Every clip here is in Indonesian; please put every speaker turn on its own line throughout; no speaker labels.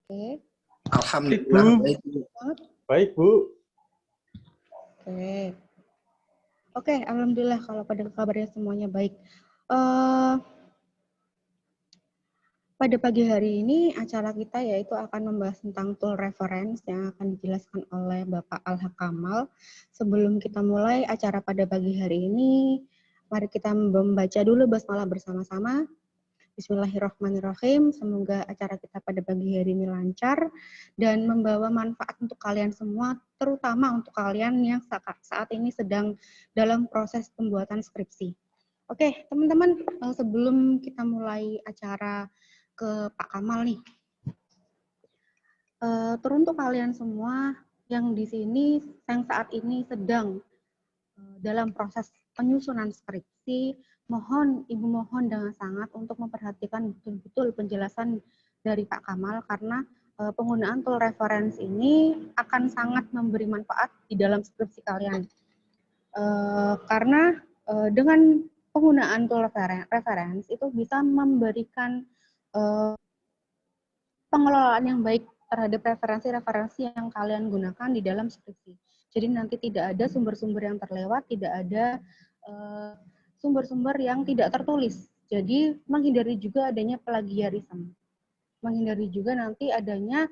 Oke.
Alhamdulillah
Bu.
baik.
Baik, Bu.
Oke. Oke, alhamdulillah kalau pada kabarnya semuanya baik. Pada pagi hari ini acara kita yaitu akan membahas tentang tool reference yang akan dijelaskan oleh Bapak Al-Haq Kamal. Sebelum kita mulai acara pada pagi hari ini, mari kita membaca dulu basmalah bersama-sama. Bismillahirrahmanirrahim. Semoga acara kita pada pagi hari ini lancar dan membawa manfaat untuk kalian semua, terutama untuk kalian yang saat ini sedang dalam proses pembuatan skripsi. Oke, teman-teman, sebelum kita mulai acara ke Pak Kamal nih. Teruntuk kalian semua yang di sini yang saat ini sedang dalam proses penyusunan skripsi, Ibu mohon dengan sangat untuk memperhatikan betul-betul penjelasan dari Pak Kamal karena penggunaan tool reference ini akan sangat memberi manfaat di dalam skripsi kalian. Karena dengan penggunaan tool reference itu bisa memberikan pengelolaan yang baik terhadap referensi-referensi yang kalian gunakan di dalam skripsi. Jadi nanti tidak ada sumber-sumber yang terlewat, tidak ada sumber-sumber yang tidak tertulis. Jadi menghindari juga adanya plagiarisme. Menghindari juga nanti adanya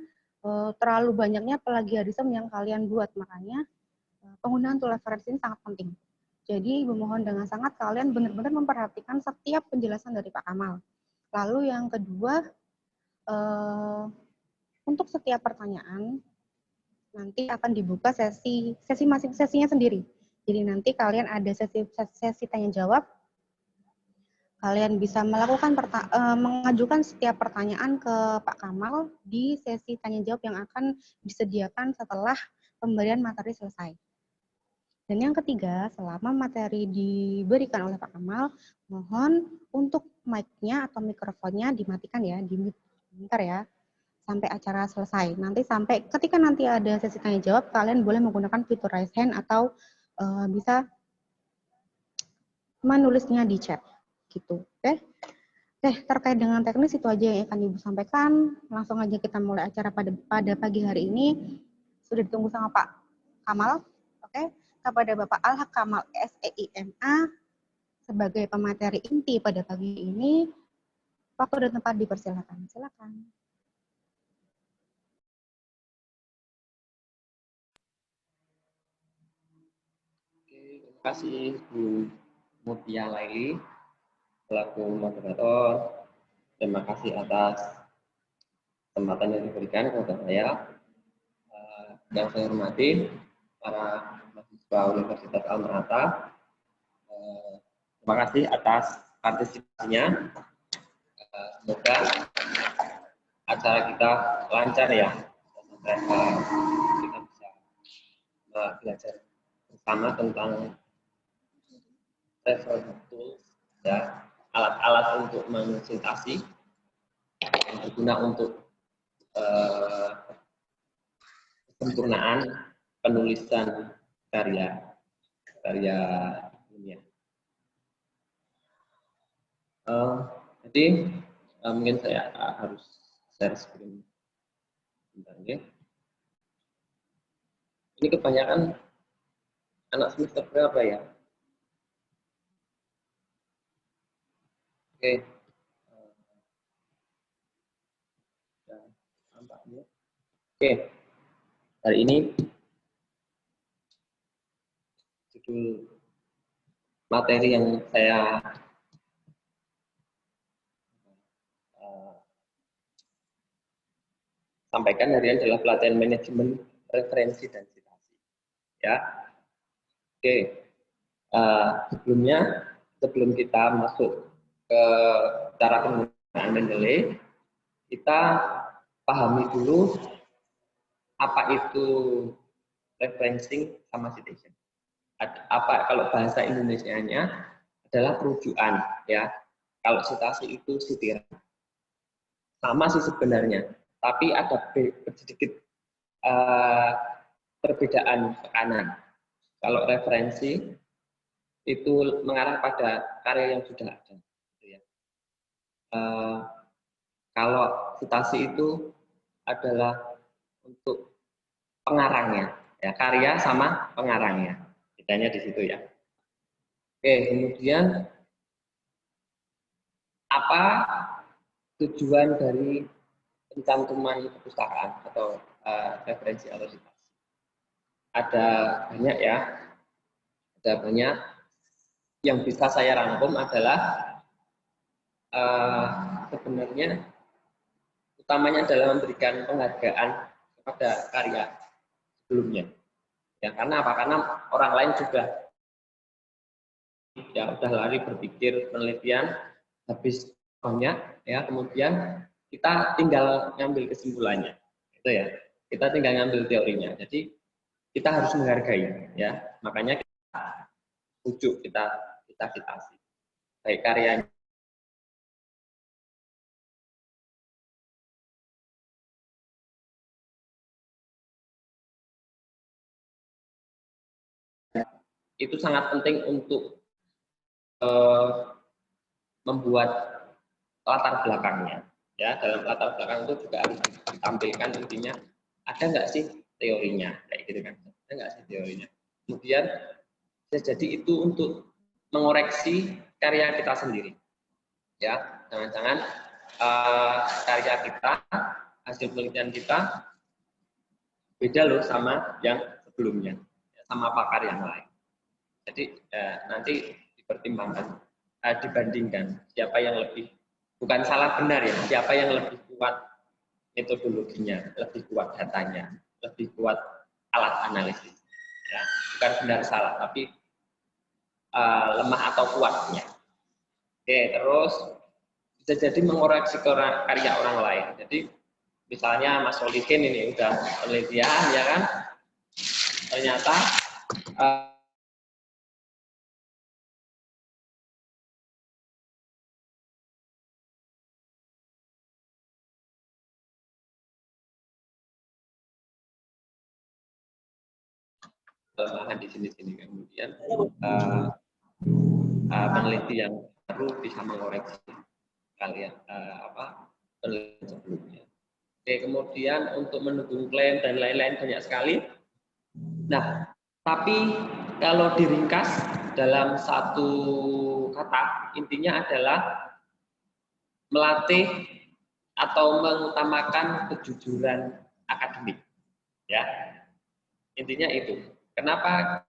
terlalu banyaknya plagiarisme yang kalian buat. Makanya penggunaan tool referensi ini sangat penting. Jadi Ibu mohon dengan sangat kalian benar-benar memperhatikan setiap penjelasan dari Pak Kamal. Lalu yang kedua, untuk setiap pertanyaan nanti akan dibuka sesinya sendiri. Jadi nanti kalian ada sesi tanya jawab. Kalian bisa melakukan mengajukan setiap pertanyaan ke Pak Kamal di sesi tanya jawab yang akan disediakan setelah pemberian materi selesai. Dan yang ketiga, selama materi diberikan oleh Pak Kamal, mohon untuk mic-nya atau mikrofonnya dimatikan ya, di-mute bentar ya, sampai acara selesai. Nanti sampai ketika nanti ada sesi tanya jawab, kalian boleh menggunakan fitur raise hand atau bisa menulisnya di chat, gitu. Oke, terkait dengan teknis itu aja yang akan Ibu sampaikan. Langsung aja kita mulai acara pada pagi hari ini. Sudah ditunggu sama Pak Kamal, oke? Kepada Bapak Al-Haq Kamal SEIMA sebagai pemateri inti pada pagi ini, waktu dan tempat dipersilakan. Silakan.
Terima kasih Bu Mutia Laili selaku moderator. Terima kasih atas kesempatan yang diberikan kepada saya. Yang saya hormati para mahasiswa Universitas Al-Mahata. Terima kasih atas partisipasinya. Semoga acara kita lancar ya. Sampai kita bisa belajar bersama tentang reference tools, ya, alat-alat untuk mensintesis yang berguna untuk kesempurnaan penulisan karya ilmiah. Jadi mungkin saya harus share screen bentar ya. Ini kebanyakan anak semester berapa ya? Oke. Oke. Hari ini judul materi yang saya sampaikan hari ini adalah pelatihan manajemen referensi dan citasi. Ya. Oke. Sebelum kita masuk ke cara penggunaan Mendeley, kita pahami dulu apa itu referencing sama citation. Apa kalau bahasa Indonesianya adalah perujukan, ya. Kalau citasi itu sitiran. Sama sih sebenarnya, tapi ada sedikit perbedaan tekanan. Kalau referensi itu mengarah pada karya yang sudah ada. Gitu ya. Kalau citasi itu adalah untuk pengarangnya, ya, karya sama pengarangnya. Bedanya di situ ya. Oke, kemudian apa tujuan dari pencantuman perpustakaan atau referensi atau citasi? Ada banyak ya, ada banyak. Yang bisa saya rangkum adalah sebenarnya utamanya adalah memberikan penghargaan kepada karya sebelumnya. Ya, karena apa? Karena orang lain sudah ya udah lari berpikir penelitian habis banyak ya, kemudian kita tinggal ngambil kesimpulannya. Itu ya. Kita tinggal ngambil teorinya. Jadi kita harus menghargai ya. Makanya kita ujuk kita citasi. Baik karyanya itu sangat penting untuk membuat latar belakangnya. Ya, dalam latar belakang itu juga harus ditampilkan intinya ada nggak sih teorinya, kayak gitu kan? Ada nggak sih teorinya? Kemudian bisa jadi itu untuk mengoreksi karya kita sendiri. Ya, jangan-jangan karya kita, hasil penelitian kita beda loh sama yang sebelumnya, sama pakar yang lain. Jadi nanti dipertimbangkan, dibandingkan siapa yang lebih, bukan salah benar ya, siapa yang lebih kuat metodologinya, lebih kuat datanya, lebih kuat alat analisis. Ya, bukan benar salah, tapi lemah atau kuatnya. Oke, terus bisa jadi mengoreksi karya orang lain. Jadi misalnya Mas Solihin ini udah penelitian ya kan, ternyata kelemahan di sini-sini, kemudian peneliti yang baru bisa mengoreksi kalian penelitian sebelumnya. Oke, kemudian untuk mendukung klaim dan lain-lain banyak sekali. Nah, tapi kalau diringkas dalam satu kata, intinya adalah melatih atau mengutamakan kejujuran akademik. Ya, intinya itu. Kenapa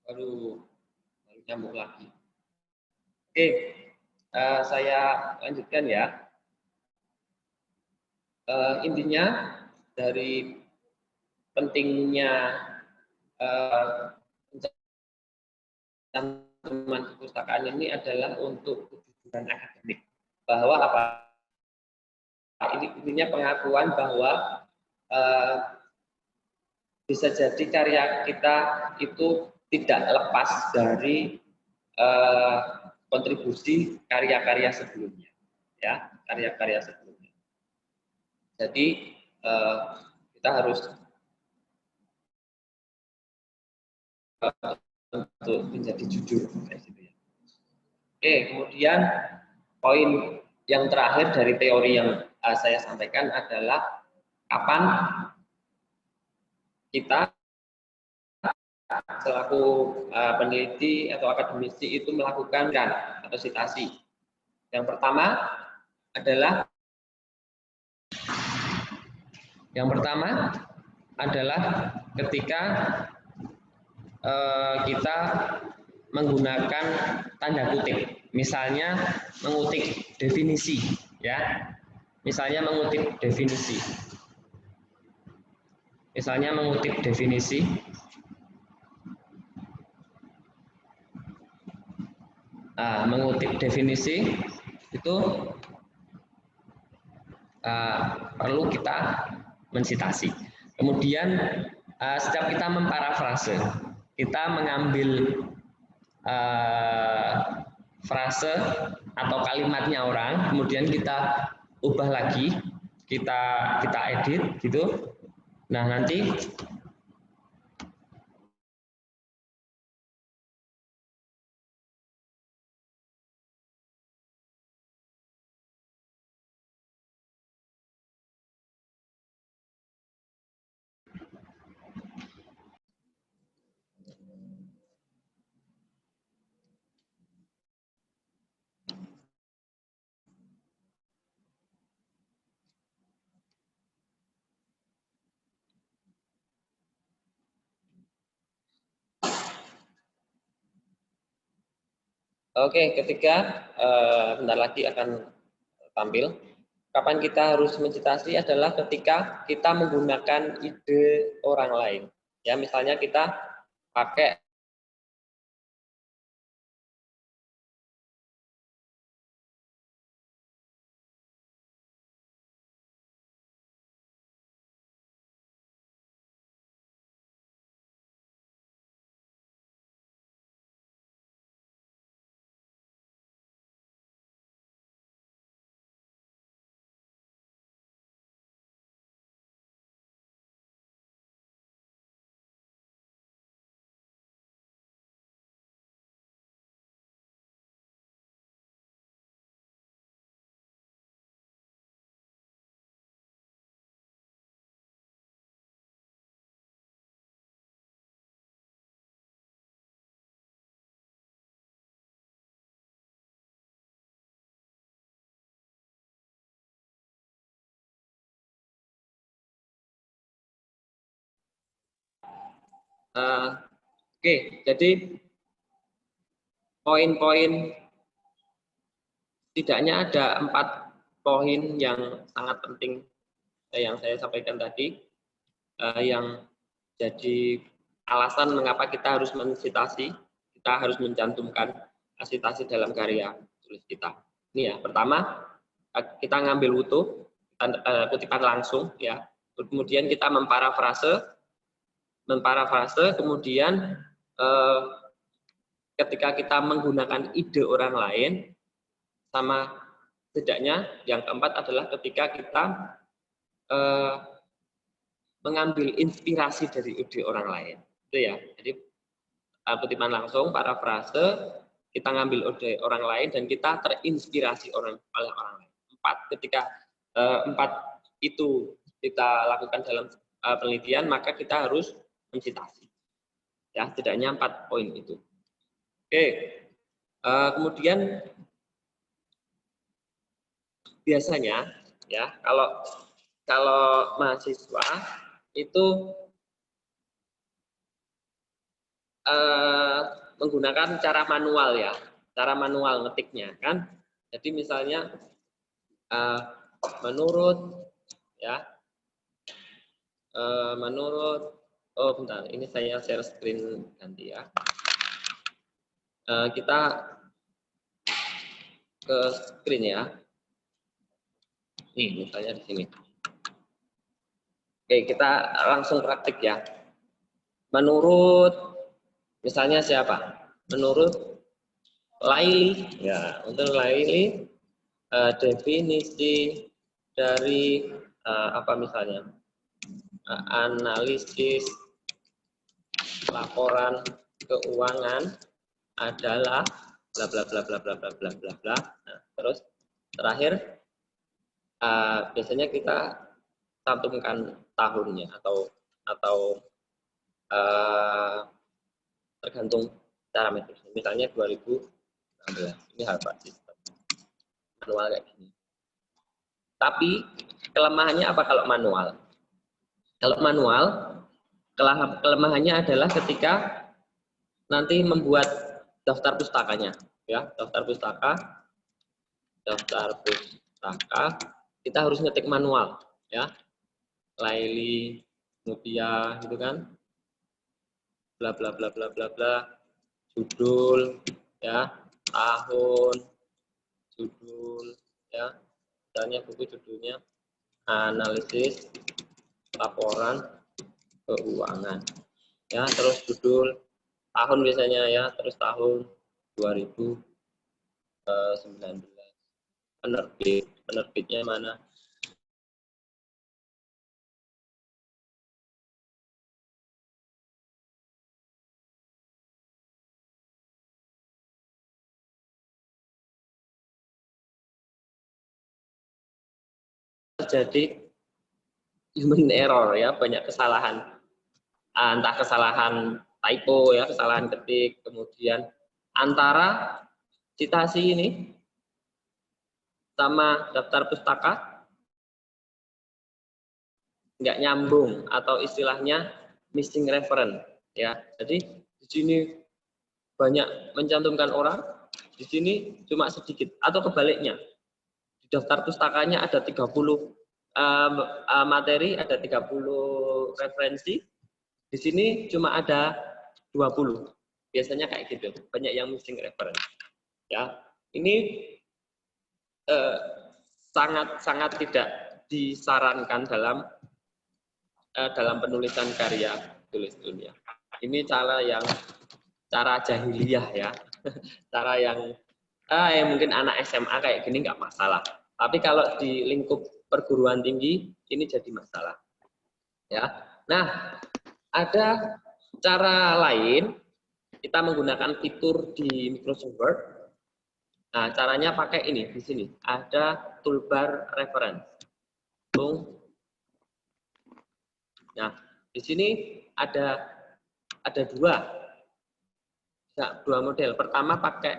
baru nyambung lagi? Oke, saya lanjutkan ya. Intinya dari pentingnya teman perpustakaan ini adalah untuk kejujuran akademik. Bahwa apa? Ini intinya pengakuan bahwa bisa jadi karya kita itu tidak lepas dari kontribusi karya-karya sebelumnya, ya, karya-karya sebelumnya. Jadi kita harus untuk menjadi jujur. Oke, kemudian poin yang terakhir dari teori yang saya sampaikan adalah kapan kita selaku peneliti atau akademisi itu melakukan atau citasi. Yang pertama adalah ketika kita menggunakan tanda kutip, misalnya mengutip definisi, ya. Misalnya mengutip definisi. Mengutip definisi itu perlu kita mensitasi. Kemudian setiap kita memparafrase, kita mengambil frase atau kalimatnya orang, kemudian kita ubah lagi, kita edit gitu. Nah, nanti ketika bentar lagi akan tampil. Kapan kita harus mensitasi adalah ketika kita menggunakan ide orang lain. Ya, misalnya kita pakai jadi poin-poin, setidaknya ada 4 poin yang sangat penting yang saya sampaikan tadi, yang jadi alasan mengapa kita harus mensitasi, kita harus mencantumkan sitasi dalam karya tulis kita. Ini ya, pertama kita ngambil utuh, kutipan langsung, ya. Kemudian kita memparafrase, kemudian ketika kita menggunakan ide orang lain, sama setidaknya yang keempat adalah ketika kita mengambil inspirasi dari ide orang lain. Itu ya. Jadi kutipan langsung, parafrase, kita ngambil ide orang lain dan kita terinspirasi oleh orang lain. Ketika 4 itu kita lakukan dalam penelitian, maka kita harus mensitasi. Ya, setidaknya 4 poin itu. Kemudian biasanya ya kalau mahasiswa itu menggunakan cara manual, ya, cara manual ngetiknya kan. Jadi misalnya menurut bentar, ini saya share screen ganti ya. Kita ke screen ya. Nih, misalnya di sini. Kita langsung praktik ya. Menurut misalnya siapa? Menurut Laili, ya, untuk Laili definisi dari apa misalnya? Analisis laporan keuangan adalah bla bla bla bla bla bla bla bla bla. Nah, terus terakhir biasanya kita cantumkan tahunnya atau tergantung cara metode. Misalnya 2016. Ini Harvard System. Manual kayak gini. Tapi kelemahannya apa kalau manual? Kalau manual, kelemahannya adalah ketika nanti membuat daftar pustakanya, ya, daftar pustaka, kita harus ngetik manual, ya, Laili, Mutia, gitu kan, bla bla bla bla bla bla, judul, ya, tahun, judul, ya, misalnya buku judulnya analisis laporan keuangan, ya, terus judul tahun biasanya, ya, terus tahun 2019, penerbitnya mana, terjadi human error, ya, banyak kesalahan, entah kesalahan typo, ya, kesalahan ketik, kemudian antara citasi ini sama daftar pustaka nggak nyambung atau istilahnya missing reference, ya. Jadi di sini banyak mencantumkan orang, di sini cuma sedikit, atau kebaliknya. Di daftar pustakanya ada 30 materi, ada 30 referensi, di sini cuma ada 20. Biasanya kayak gitu, banyak yang missing reference, ya. Ini sangat tidak disarankan dalam penulisan karya tulis ilmiah. Ini cara jahiliyah, ya, cara yang mungkin anak SMA kayak gini nggak masalah, tapi kalau di lingkup perguruan tinggi ini jadi masalah, ya. Nah, ada cara lain, kita menggunakan fitur di Microsoft Word. Nah, caranya pakai ini, di sini ada toolbar reference. Nah, di sini ada dua model. Pertama pakai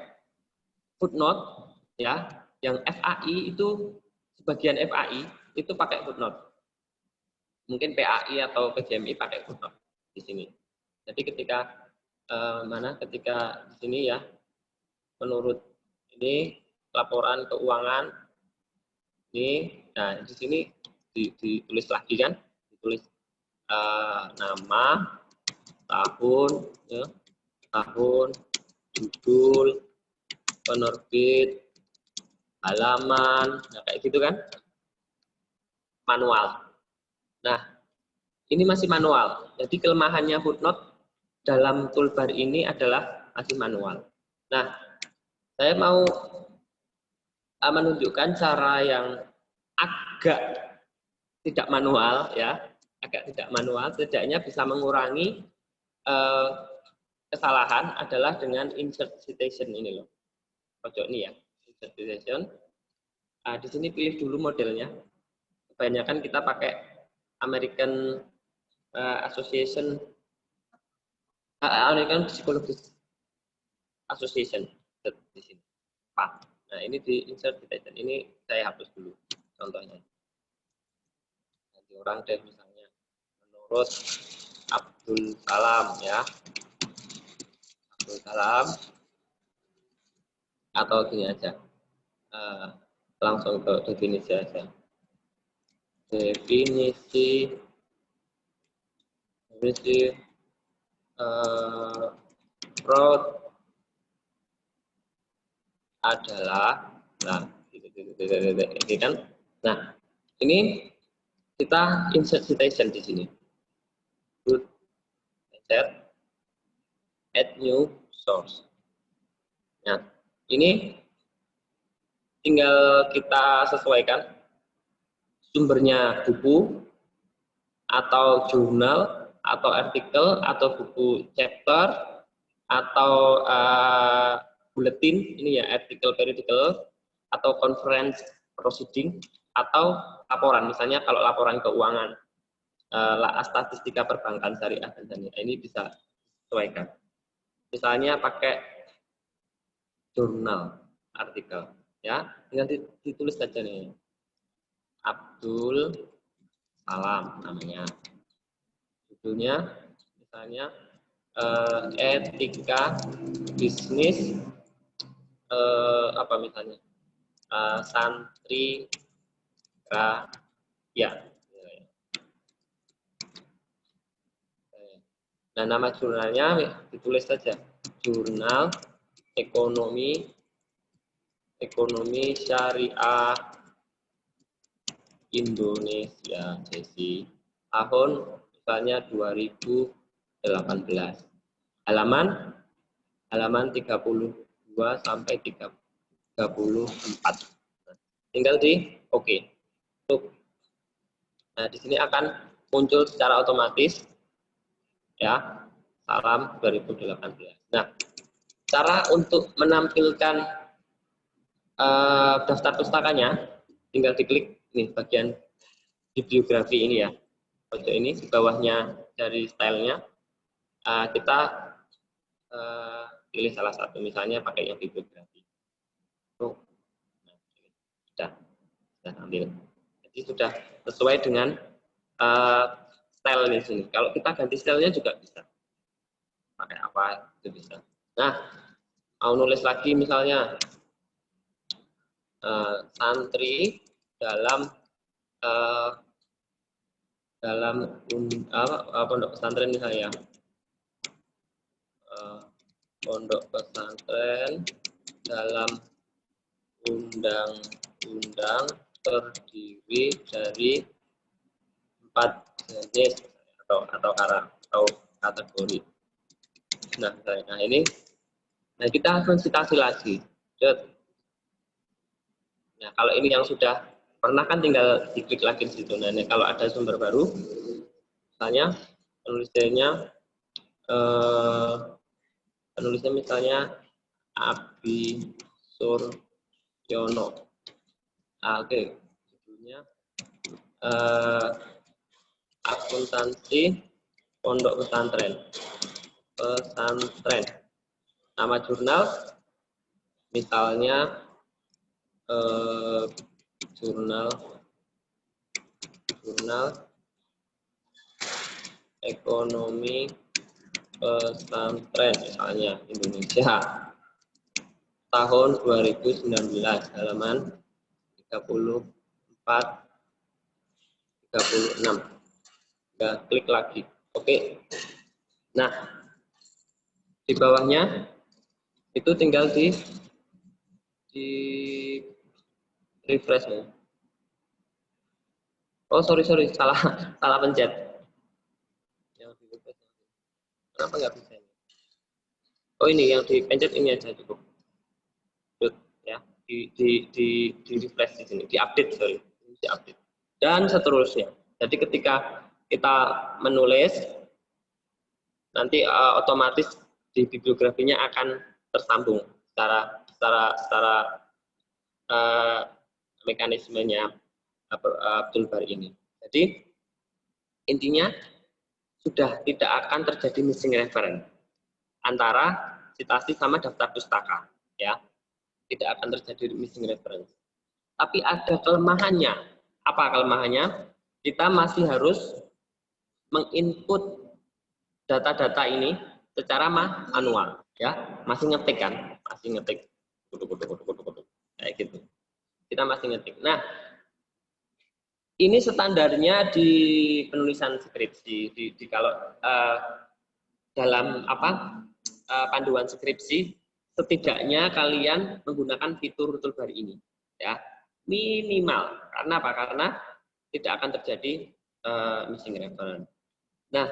footnote, ya, yang FAI itu, sebagian FAI itu pakai footnote. Mungkin PAI atau PGMI pakai footnote di sini. Jadi ketika ketika di sini, ya, menurut ini laporan keuangan ini, nah di sini ditulis lagi, kan, ditulis nama, tahun, ya, tahun, judul, penerbit, halaman, nah kayak gitu kan, manual. Nah, ini masih manual. Jadi kelemahannya footnote dalam toolbar ini adalah masih manual. Nah, saya mau menunjukkan cara yang agak tidak manual, ya, agak tidak manual, setidaknya bisa mengurangi kesalahan adalah dengan insert citation ini loh, pojok ini, ya, insert citation. Di sini pilih dulu modelnya. Kebanyakan kita pakai American Association, American Psychological Association di sini. Nah, ini di insert citation ini saya hapus dulu contohnya. Nanti orang deh misalnya menurut Abdul Salam, ya, Abdul Salam, atau gini aja, langsung ke definisi aja. Definisi fraud adalah, nah, ini kan, nah, ini kita insert citation di sini. Good, insert, add new source. Nah, ini tinggal kita sesuaikan sumbernya buku atau jurnal atau artikel atau buku chapter atau bulletin, ini, ya, artikel periodical atau conference proceeding atau laporan, misalnya kalau laporan keuangan, statistika perbankan syariah dan ini bisa sesuaikan. Misalnya pakai jurnal, artikel, Ya, tinggal ditulis saja nih. Abdul Salam namanya. Judulnya misalnya etika bisnis apa misalnya santri ya. Nah, nama jurnalnya ditulis saja Jurnal Ekonomi Syariah Indonesia, Jesi, tahun misalnya 2018. Halaman 32 sampai 34. Tinggal di oke. Nah, di sini akan muncul secara otomatis ya, salam 2018. Nah, cara untuk menampilkan daftar pustakanya tinggal diklik nih bagian bibliografi ini ya. Pojok ini di bawahnya dari stylenya kita pilih salah satu, misalnya pakai yang bibliografi. Nah, sudah ambil. Jadi sudah sesuai dengan style di sini. Kalau kita ganti stylenya juga bisa. Pakai apa itu bisa. Nah, mau nulis lagi misalnya santri dalam pondok pesantren misalnya. Pondok pesantren dalam undang-undang terdiri dari 4 jenis atau kategori. Nah ini, nah kita konsultasi lagi. Nah, kalau ini yang sudah pernah kan tinggal diklik lagi di situ. Nah, kalau ada sumber baru, misalnya penulisnya misalnya Abi Suryono. Oke, judulnya akuntansi pondok pesantren. Nama jurnal misalnya jurnal ekonomi pesantren misalnya Indonesia tahun 2019 halaman 34 36. Nah, klik lagi. Oke. Nah, di bawahnya itu tinggal di refresh ya. Oh, sorry, salah pencet. Yang di refresh. Kenapa nggak bisa ini? Oh, ini yang dipencet ini aja cukup. Ya, di refresh di sini, diupdate. Dan seterusnya. Jadi ketika kita menulis, nanti otomatis di bibliografinya akan tersambung secara mekanismenya Abdul Bari ini. Jadi intinya sudah tidak akan terjadi missing reference antara citasi sama daftar pustaka, ya. Tidak akan terjadi missing reference. Tapi ada kelemahannya. Apa kelemahannya? Kita masih harus menginput data-data ini secara manual, ya. Masih ngetik kan? Masih ngetik. Kayak gitu. Kita masih ngetik. Nah, ini standarnya di penulisan skripsi. Di kalau dalam panduan skripsi, setidaknya kalian menggunakan fitur Abdul Bari ini, ya, minimal. Karena apa? Karena tidak akan terjadi missing reference. Nah,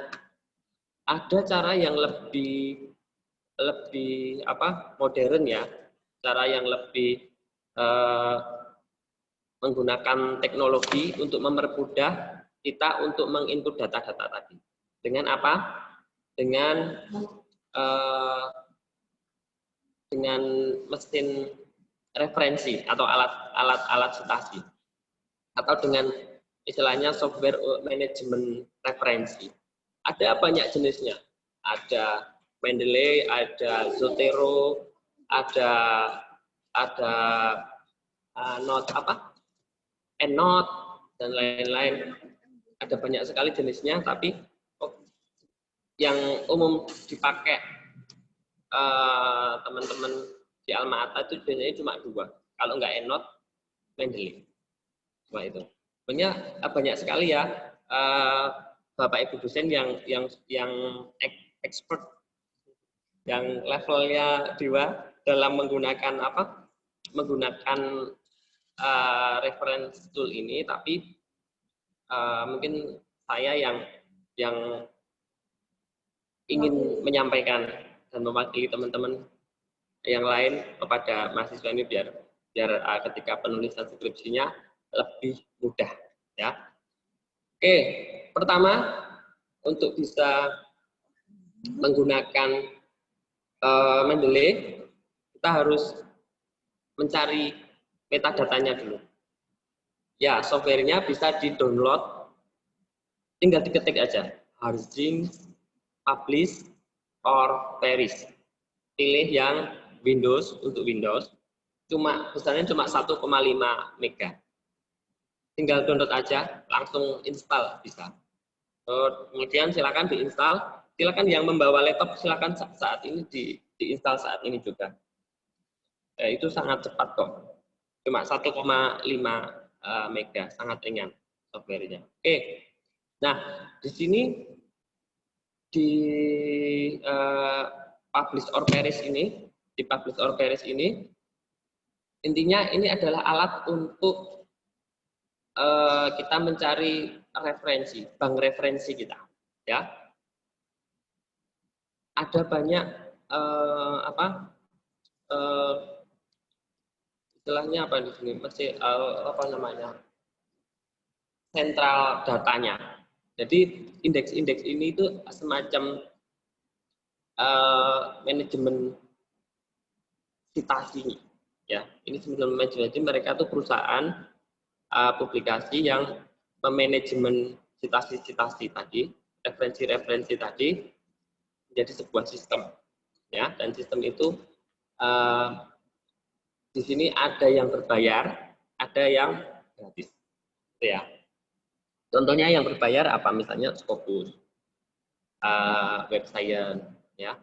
ada cara yang lebih modern ya, cara yang lebih menggunakan teknologi untuk mempermudah kita untuk menginput data-data tadi. Dengan apa? Dengan mesin referensi atau alat citasi, atau dengan istilahnya software manajemen referensi. Ada banyak jenisnya. Ada Mendeley, ada Zotero, ada Note apa? EndNote dan lain-lain. Ada banyak sekali jenisnya, tapi yang umum dipakai teman-teman di Alma Ata itu biasanya cuma 2. Kalau nggak EndNote, Mendeley. Cuma itu. Banyak sekali ya Bapak Ibu dosen yang expert, yang levelnya dewa dalam menggunakan apa? Menggunakan reference tool ini, tapi mungkin saya yang ingin menyampaikan dan mewakili teman-teman yang lain kepada mahasiswa ini biar ketika penulisan skripsinya lebih mudah ya. Oke, pertama untuk bisa menggunakan Mendeley kita harus mencari metadatanya dulu. Ya, softwarenya bisa di-download, tinggal diketik aja, Harzing, Publish, or Perish. Pilih yang Windows, untuk Windows, besarnya cuma 1,5 mega. Tinggal download aja, langsung install bisa. Kemudian silakan diinstal, silakan yang membawa laptop silakan saat ini diinstal saat ini juga. Itu sangat cepat kok, cuma 1,5 mega, sangat ringan softwarenya. Oke, nah di sini di Publish or Perish ini, intinya ini adalah alat untuk kita mencari referensi, bank referensi kita, ya. Ada banyak istilahnya apa di sini, masih apa namanya, sentral datanya. Jadi indeks-indeks ini itu semacam manajemen citasi, ya. Ini sebenarnya manajemen, mereka tuh perusahaan publikasi yang memanajemen citasi-citasi tadi, referensi-referensi tadi menjadi sebuah sistem, ya. Dan sistem itu di sini ada yang berbayar, ada yang gratis, ya. Contohnya yang berbayar apa? Misalnya Scopus, Web Science, ya.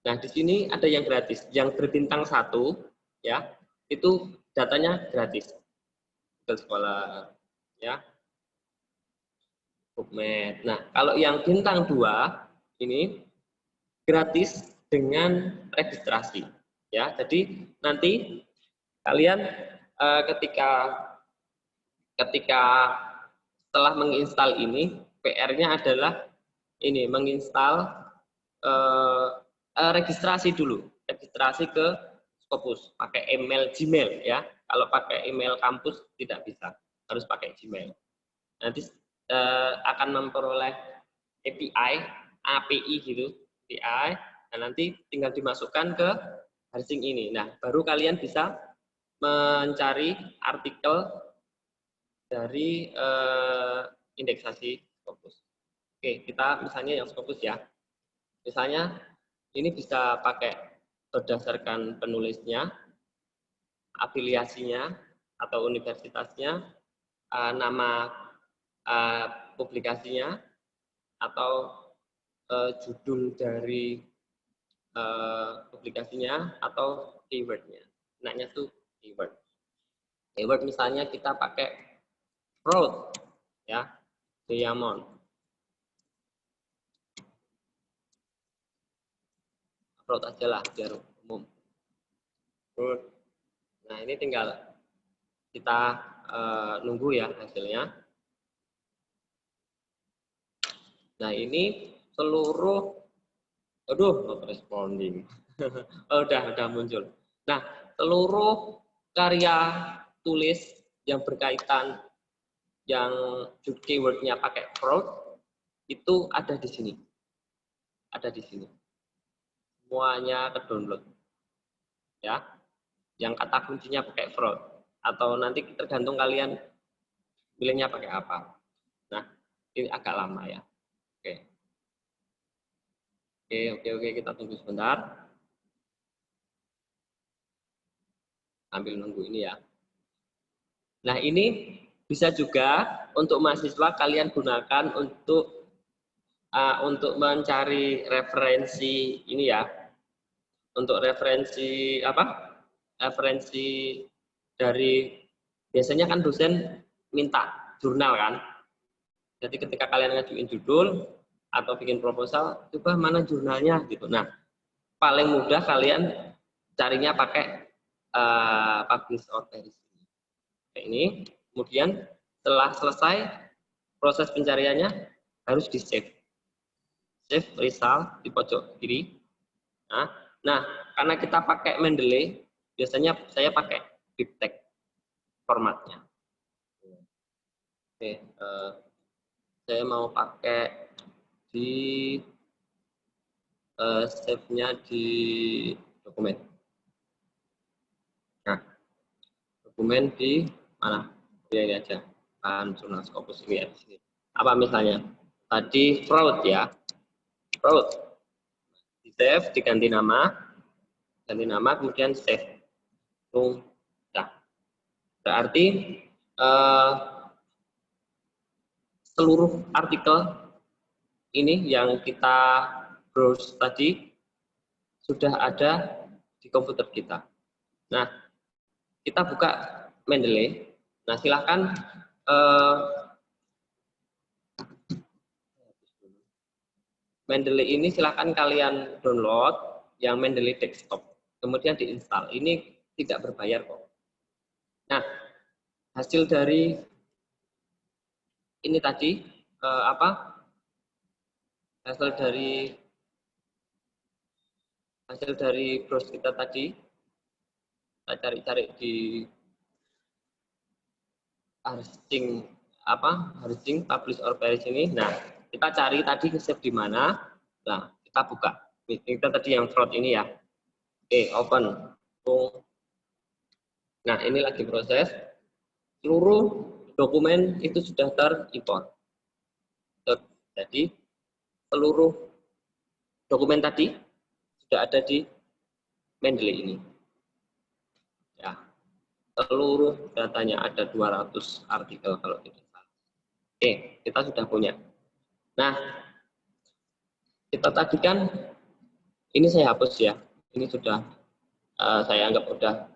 Nah di sini ada yang gratis, yang berbintang 1, ya, itu datanya gratis. Ke sekolah, ya. PubMed. Nah kalau yang bintang 2 ini gratis dengan registrasi, ya. Jadi nanti kalian ketika setelah menginstal ini, PR-nya adalah ini, menginstal registrasi dulu, registrasi ke Scopus pakai email Gmail, ya. Kalau pakai email kampus tidak bisa, harus pakai Gmail. Nanti akan memperoleh API gitu, API, dan nanti tinggal dimasukkan ke Harzing ini. Nah, baru kalian bisa mencari artikel dari indeksasi Scopus. Oke, kita misalnya yang Scopus ya. Misalnya ini bisa pakai berdasarkan penulisnya, afiliasinya atau universitasnya, nama publikasinya, atau judul dari publikasinya, atau keywordnya. Enaknya tuh keyword. Keyword misalnya kita pakai fraud, ya, Diamond. Fraud aja lah biar umum. Fraud. Nah ini tinggal kita nunggu ya hasilnya. Nah ini seluruh, aduh, not responding. Oh, udah muncul. Nah seluruh karya tulis yang berkaitan, yang keywordnya pakai fraud, itu ada di sini. Ada di sini. Semuanya ke download. Ya. Yang kata kuncinya pakai fraud. Atau nanti tergantung kalian pilihnya pakai apa. Nah, ini agak lama ya. Oke, kita tunggu sebentar. Sambil nunggu ini ya. Nah, ini bisa juga untuk mahasiswa kalian gunakan untuk mencari referensi ini ya. Untuk referensi apa? Referensi dari biasanya kan dosen minta jurnal kan. Jadi ketika kalian ngajuin judul atau bikin proposal, coba mana jurnalnya gitu. Nah, paling mudah kalian carinya pakai publish or perish ini. Kemudian setelah selesai proses pencariannya harus di save. Save result di pojok kiri. Nah, karena kita pakai Mendeley, biasanya saya pakai BibTeX formatnya. Oke, saya mau pakai di save-nya di dokumen. Nah, dokumen di mana? Ya, ini aja. Kan jurnal Scopus ini ya di sini. Apa misalnya? Tadi fraud ya. Fraud. Di save, diganti nama, kemudian save. Nah, berarti seluruh artikel ini yang kita browse tadi sudah ada di komputer kita. Nah, kita buka Mendeley. Nah, silahkan Mendeley ini silahkan kalian download yang Mendeley desktop, kemudian diinstal. Ini tidak berbayar kok. Nah, hasil dari ini tadi hasil dari browse kita tadi, kita cari-cari di Harsing publish or perish ini. Nah, kita cari tadi save di mana. Nah, kita buka. Kita tadi yang fraud ini ya. Oke, open. Nah, ini lagi proses. Seluruh dokumen itu sudah terimport. Jadi, seluruh dokumen tadi sudah ada di Mendeley ini. Ya. Seluruh datanya ada 200 artikel kalau tidak salah. Oke, kita sudah punya. Nah, kita tadi kan ini saya hapus ya. Ini sudah saya anggap sudah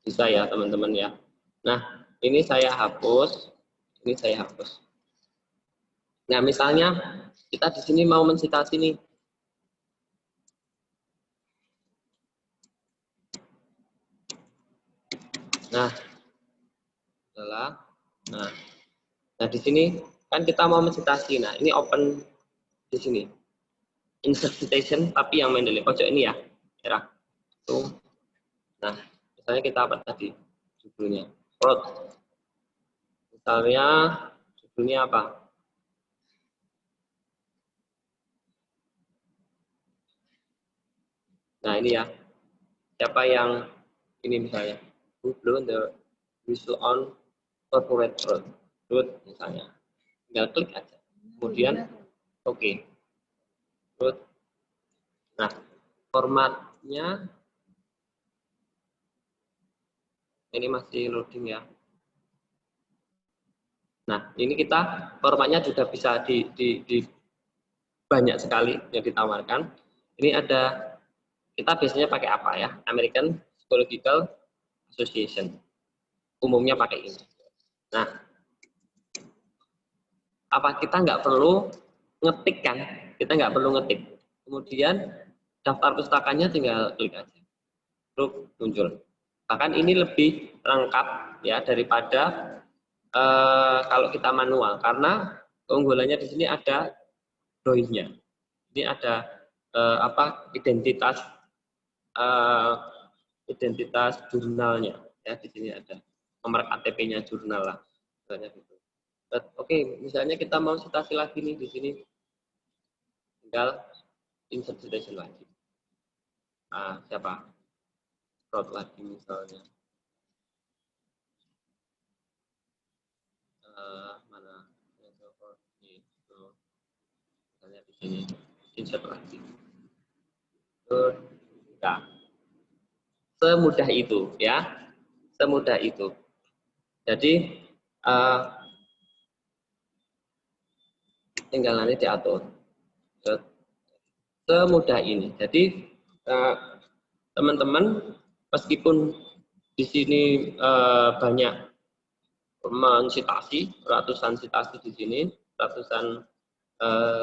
bisa ya teman-teman ya. Nah, ini saya hapus, ini saya hapus. Nah, misalnya kita di sini mau mensitasi nih. Nah, di sini kan kita mau mensitasi. Nah, ini open di sini. Insert citation tapi yang Mendeley pojok ini ya. Tuh. Nah, misalnya kita apa tadi judulnya? Fraud. Misalnya judulnya apa? Nah, ini ya. Siapa yang ini misalnya? Who blow the whistle on corporate fraud? Good misalnya. Tinggal klik aja. Kemudian oke. Good. Nah, formatnya ini masih loading ya. Nah, ini kita formatnya juga bisa di banyak sekali yang ditawarkan. Ini ada, kita biasanya pakai apa ya? American Psychological Association. Umumnya pakai ini. Nah, apa kita nggak perlu ngetik kan? Kita nggak perlu ngetik. Kemudian daftar pustakanya tinggal klik aja. Terus muncul. Bahkan ini lebih lengkap ya daripada kalau kita manual, karena keunggulannya di sini ada doi-nya. Ini ada identitas jurnalnya ya, di sini ada nomor KTP-nya jurnal lah misalnya gitu. Oke, misalnya kita mau citasi lagi nih di sini, tinggal insert citation lagi. Nah, siapa? Fraud lagi misalnya. Mana? Misalnya di sini insert lagi. Nah, semudah itu ya, semudah itu. Jadi tinggal nanti diatur semudah ini. Jadi teman-teman meskipun di sini banyak mensitasi, ratusan sitasi di sini, ratusan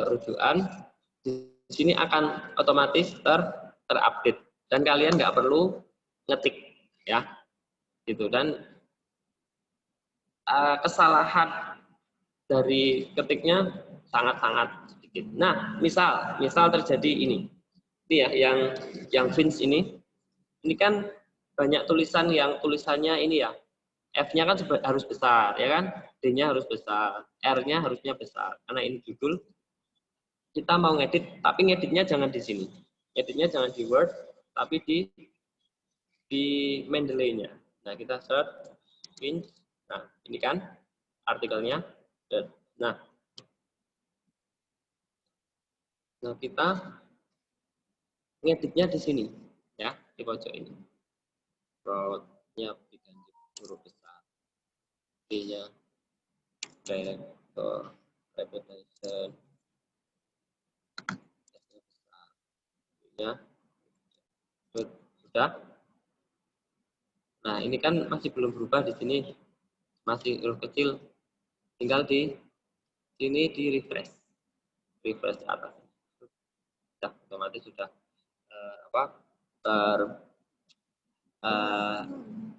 rujukan, di sini akan otomatis terupdate dan kalian nggak perlu ngetik ya, gitu. Dan kesalahan dari ketiknya sangat-sangat sedikit. Nah, misal terjadi ini ya, yang Vince ini kan banyak tulisan yang tulisannya ini ya, F-nya kan harus besar, ya kan? D-nya harus besar, R-nya harusnya besar. Karena ini judul, kita mau ngedit, tapi ngeditnya jangan di sini. Ngeditnya jangan di Word, tapi di Mendeley-nya. Nah, kita search Vince. Nah, ini kan artikelnya. Nah, kita ngeditnya di sini, ya, di pojok ini. Road-nya diganti huruf besar. D-nya reputation. Ya, sudah. Nah, ini kan masih belum berubah di sini, masih huruf kecil. Tinggal di sini di refresh di atas. Sudah otomatis sudah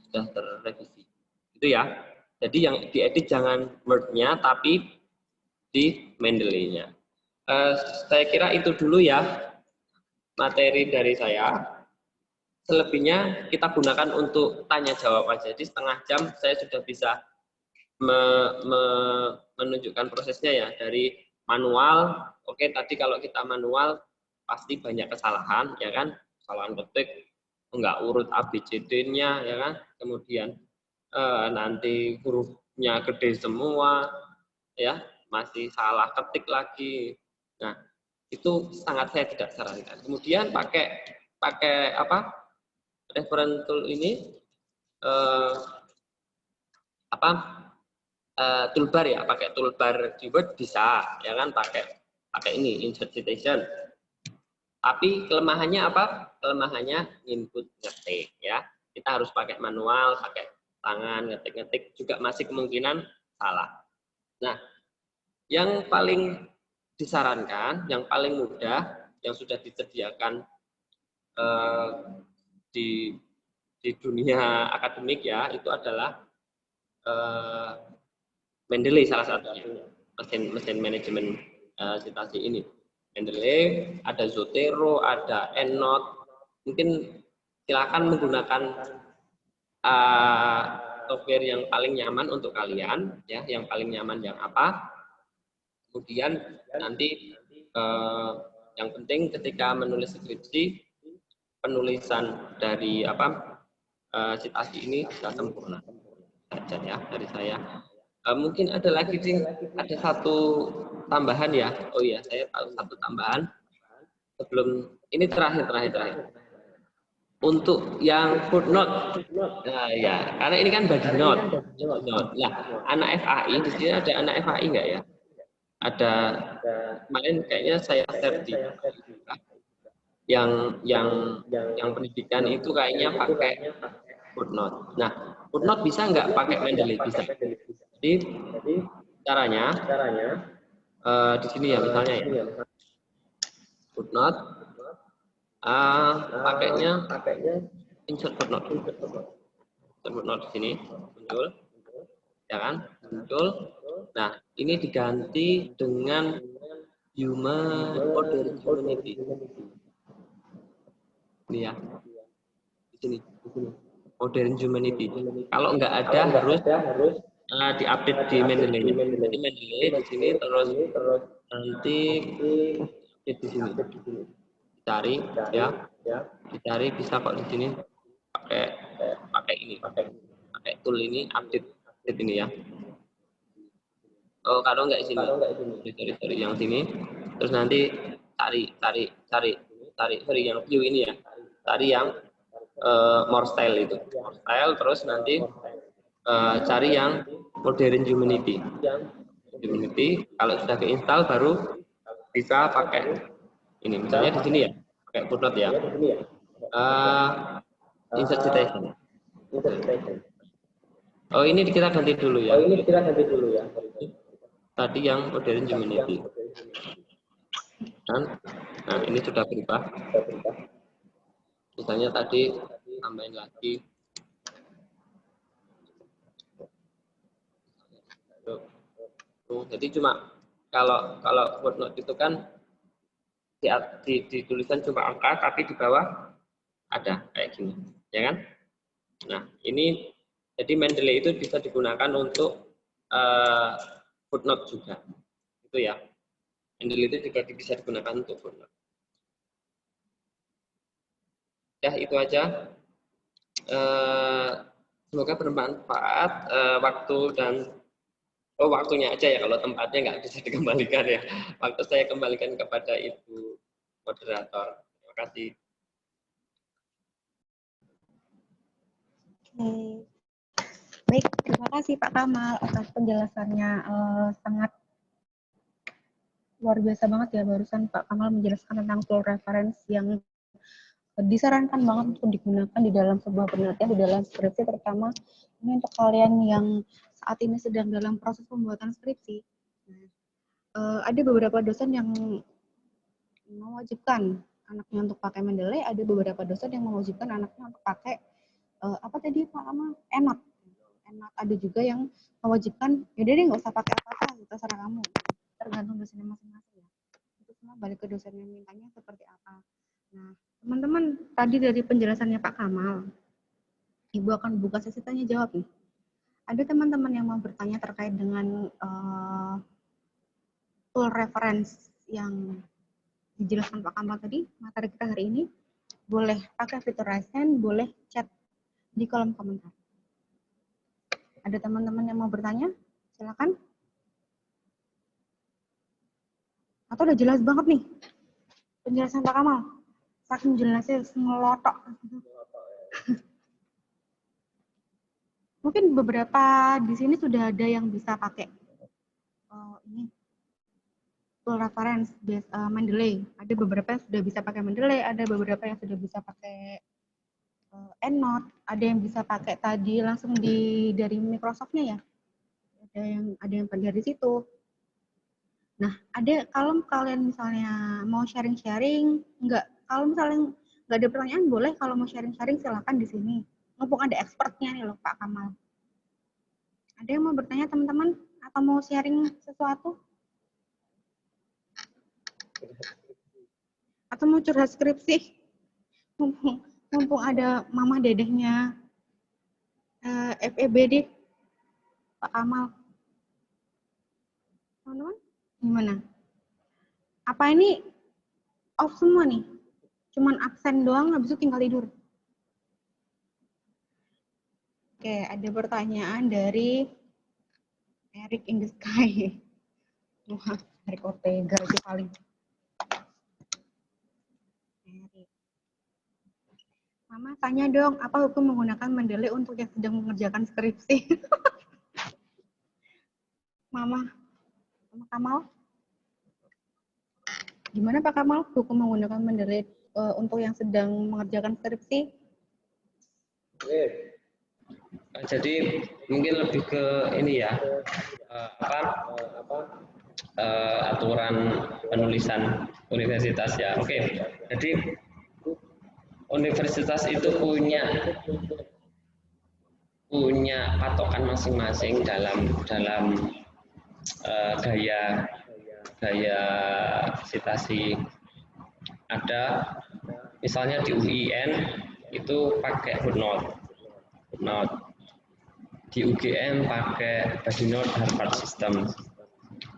sudah terrevisi. Itu ya. Jadi yang diedit jangan Word-nya, tapi di Mendeley-nya. Saya kira itu dulu ya materi dari saya. Selebihnya kita gunakan untuk tanya jawab aja. Jadi setengah jam saya sudah bisa menunjukkan prosesnya ya, dari manual. Oke, tadi kalau kita manual pasti banyak kesalahan, ya kan? Kesalahan ketik, enggak urut ABCD-nya, ya kan? Kemudian nanti hurufnya gede semua, ya, masih salah ketik lagi. Nah, itu sangat saya tidak sarankan. Kemudian pakai apa? Reference tool ini toolbar ya, pakai toolbar di Word bisa, ya kan, pakai ini insert citation. Tapi kelemahannya apa? Kelemahannya input ngetik ya. Kita harus pakai manual, pakai tangan ngetik-ngetik juga masih kemungkinan salah. Nah, yang paling disarankan, yang paling mudah, yang sudah disediakan di dunia akademik ya, itu adalah Mendeley salah satunya, mesin manajemen citasi ini. Mendeley, ada Zotero, ada EndNote. Mungkin silakan menggunakan software yang paling nyaman untuk kalian, ya, yang paling nyaman yang apa. Kemudian nanti yang penting ketika menulis skripsi, penulisan dari citasi ini sudah sempurna saja ya dari saya. Mungkin ada lagi sih, ada satu tambahan ya. Oh iya, saya tahu satu tambahan sebelum ini terakhir. Untuk yang footnote, nah ya, karena ini kan body note. Nah, anak FAI di sini ada anak FAI nggak ya? Ada, kemarin kayaknya saya share di yang pendidikan itu kayaknya pakai footnote. Nah, footnote bisa nggak pakai Mendeley? Bisa. Jadi caranya di sini ya, misalnya ya, footnote, pakainya insert footnote. Footnote di sini muncul, ya kan? Muncul. Nah, ini diganti dengan modern humanity. Ini ya, di sini modern humanity. Kalau nggak ada harus diupdate di Mendeley. Jadi Mendeley di sini terus nanti di sini dicari ya, dicari bisa kok di sini pakai ini, pakai tool ini, update ini ya. Oh, kalau nggak di sini, dari yang sini, terus nanti cari yang view ini ya, cari yang more style itu, more style, terus nanti cari yang Modern Humanity. Humanity kalau sudah keinstall baru bisa pakai ini, misalnya di sini ya, pakai footnote ya. Insert citation. Oh, ini kita ganti dulu ya. Tadi yang Modern Humanity. Nah, ini sudah berubah. Misalnya tadi tambahin lagi. Jadi cuma kalau footnote itu kan dituliskan cuma angka, tapi di bawah ada kayak gini, ya kan? Nah, ini jadi Mendeley itu bisa digunakan untuk footnote juga, itu ya. Mendeley itu juga bisa digunakan untuk footnote. Ya, itu aja. Semoga bermanfaat. Waktu dan waktunya aja ya, kalau tempatnya nggak bisa dikembalikan ya. Waktu saya kembalikan kepada Ibu moderator. Terima kasih.
Baik, terima kasih Pak Kamal atas penjelasannya. Sangat luar biasa banget ya, barusan Pak Kamal menjelaskan tentang tool reference yang disarankan banget untuk digunakan di dalam sebuah penelitian, di dalam skripsi, terutama ini untuk kalian yang saat ini sedang dalam proses pembuatan skripsi. Ada beberapa dosen yang mewajibkan anaknya untuk pakai Mendeley, ada beberapa dosen yang mewajibkan anaknya untuk pakai apa tadi Pak Kamal? ENOT. Ada juga yang mewajibkan, yaudah deh nggak usah pakai apa-apa, terserah kamu. Tergantung dosennya masing-masing ya. Itu semua balik ke dosen yang mintanya seperti apa. Nah, teman-teman, tadi dari penjelasannya Pak Kamal, Ibu akan buka sesi tanya jawab nih. Ada teman-teman yang mau bertanya terkait dengan tool reference yang dijelaskan Pak Kamal tadi, materi kita hari ini, boleh pakai fitur raise hand, boleh chat di kolom komentar. Ada teman-teman yang mau bertanya? Silakan. Atau udah jelas banget nih penjelasan Pak Kamal? Saking jelasnya ngelotok. Mungkin beberapa di sini sudah ada yang bisa pakai ini tool reference Mendeley. Ada beberapa yang sudah bisa pakai Mendeley, ada beberapa yang sudah bisa pakai EndNote, ada yang bisa pakai tadi langsung dari Microsoft-nya ya. Ada yang dari situ. Nah, kalau kalian misalnya mau sharing-sharing, kalau misalnya nggak ada pertanyaan, boleh kalau mau sharing-sharing silakan di sini. Mumpung ada expertnya nih loh Pak Kamal. Ada yang mau bertanya teman-teman atau mau sharing sesuatu? Atau mau curhat skripsi? Mumpung ada mama dedehnya FEBD Pak Kamal. Teman-teman, gimana? Apa ini off semua nih? Cuman absen doang, habis itu tinggal tidur. Oke, ada pertanyaan dari Eric in the Sky. Wah, Eric Ortega itu paling. Eric. Mama tanya dong, apa hukum menggunakan Mendeley untuk yang sedang mengerjakan skripsi? Mama Kamal? Gimana Pak Kamal, hukum menggunakan Mendeley untuk yang sedang mengerjakan skripsi?
Jadi mungkin lebih ke ini ya, aturan penulisan universitas ya. Oke, jadi universitas itu punya patokan masing-masing dalam gaya citasi. Ada misalnya di UIN itu pakai footnote. Di UGM pakai body note Harvard System.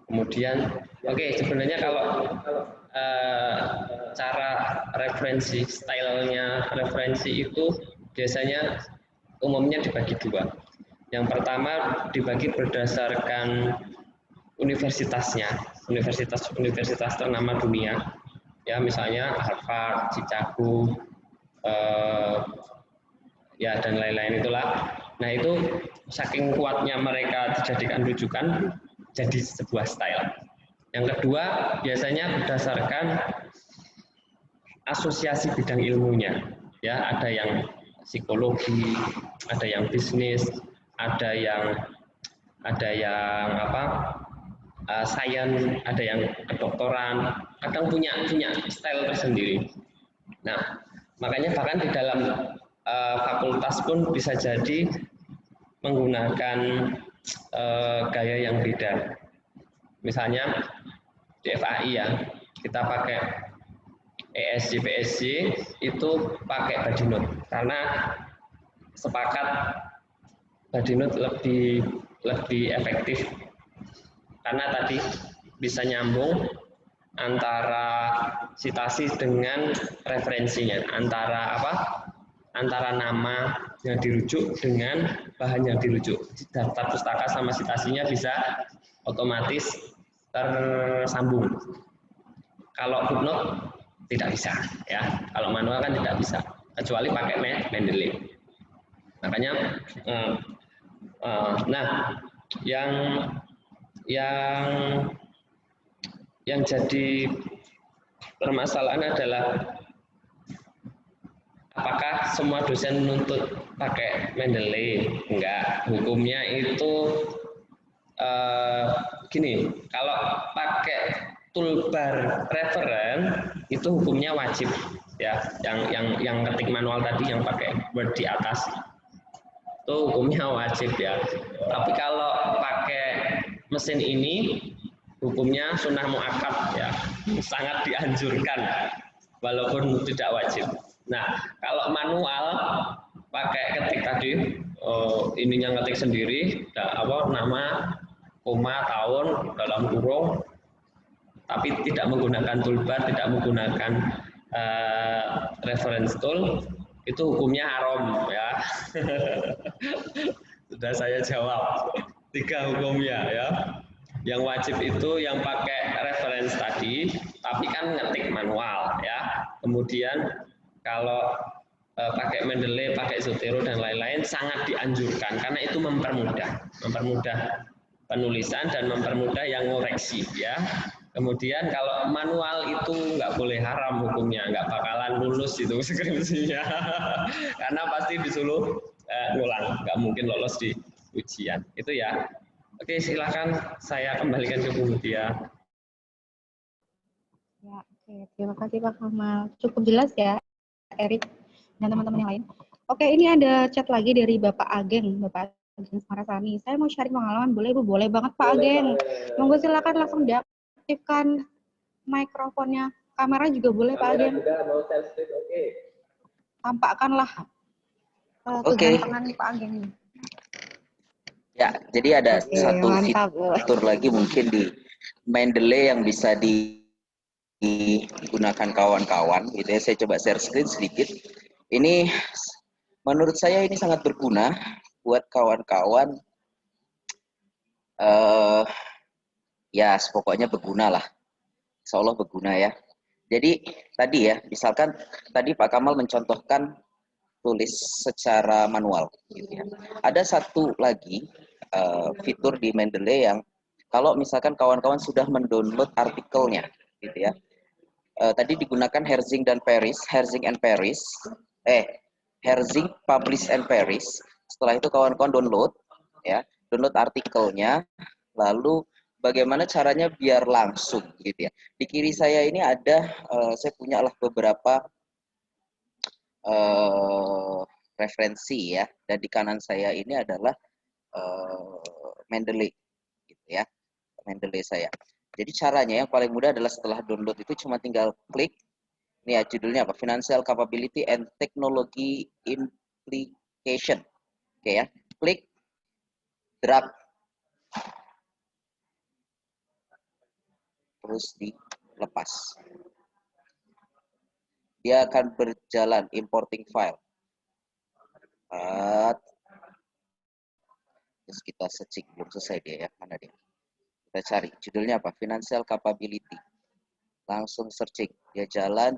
Kemudian, sebenarnya kalau cara referensi, stylenya referensi itu biasanya umumnya dibagi dua. Yang pertama dibagi berdasarkan universitasnya, universitas ternama dunia, ya misalnya Harvard, Chicago, ya dan lain-lain itulah. Nah itu saking kuatnya mereka dijadikan rujukan jadi sebuah style. Yang kedua biasanya berdasarkan asosiasi bidang ilmunya, ya ada yang psikologi, ada yang bisnis, ada yang apa sains, ada yang kedokteran, kadang punya style tersendiri. Nah, makanya bahkan di dalam fakultas pun bisa jadi menggunakan gaya yang beda. Misalnya di FAI ya, kita pakai ESG, PSG itu pakai Badinut karena sepakat Badinut lebih efektif karena tadi bisa nyambung antara sitasi dengan referensinya, antara nama yang dirujuk dengan bahan yang dirujuk. Daftar pustaka sama sitasinya bisa otomatis tersambung. Kalau footnote tidak bisa, ya. Kalau manual kan tidak bisa, kecuali pakai Mendeley. Makanya, nah, yang jadi permasalahan adalah apakah semua dosen menuntut pakai Mendeley? Enggak, hukumnya itu gini, kalau pakai toolbar referen itu hukumnya wajib ya, yang ketik manual tadi yang pakai Word di atas itu hukumnya wajib ya. Tapi kalau pakai mesin ini hukumnya sunnah muakkad ya, sangat dianjurkan walaupun tidak wajib. Nah, kalau manual pakai ketik tadi, ininya ngetik sendiri, nama, koma, tahun dalam kurung, tapi tidak menggunakan toolbar, tidak menggunakan reference tool, itu hukumnya haram ya. Sudah saya jawab 3 hukumnya ya. Yang wajib itu yang pakai reference tadi, tapi kan ngetik manual ya. Kemudian kalau pakai Mendeley, pakai Zotero dan lain-lain sangat dianjurkan karena itu mempermudah penulisan dan mempermudah yang ngoreksi ya. Kemudian kalau manual itu nggak boleh, haram hukumnya, nggak bakalan lulus itu skripsinya karena pasti disuruh ngulang, nggak mungkin lolos di ujian itu ya. Oke, silakan saya kembalikan ke Bu Mutia.
Ya, oke. Terima kasih Pak Kamal. Cukup jelas ya, Erik dan teman-teman yang lain. Oke, ini ada chat lagi dari Bapak Ageng, Bapak Ageng Samarasani. Saya mau sharing pengalaman, boleh Bu? Boleh banget Pak Ageng. Monggo silakan langsung diaktifkan mikrofonnya. Kamera juga boleh Pak Ageng. Tampakkanlah kegantengan Pak Ageng.
Ya, jadi ada satu fitur lagi mungkin di Mendeley yang bisa digunakan kawan-kawan gitu ya. Saya coba share screen sedikit. Ini menurut saya ini sangat berguna buat kawan-kawan. Ya, pokoknya berguna lah. Insya Allah berguna ya. Jadi tadi ya, misalkan tadi Pak Kamal mencontohkan tulis secara manual gitu ya. Ada satu lagi fitur di Mendeley yang kalau misalkan kawan-kawan sudah mendownload artikelnya gitu ya. Tadi digunakan Herzing and Paris, Herzing, Publish and Paris. Setelah itu kawan-kawan download ya, download artikelnya, lalu bagaimana caranya biar langsung gitu ya. Di kiri saya ini ada saya punya lah beberapa referensi ya, dan di kanan saya ini adalah Mendeley gitu ya, Mendeley saya. Jadi caranya yang paling mudah adalah setelah download itu cuma tinggal klik ini ya, judulnya apa, Financial Capability and Technology Implication. Oke ya, klik, drag, terus dilepas. Dia akan berjalan importing file. Terus kita searching, belum selesai dia ya, mana dia? Kita cari judulnya apa, Financial Capability. Langsung searching, dia jalan,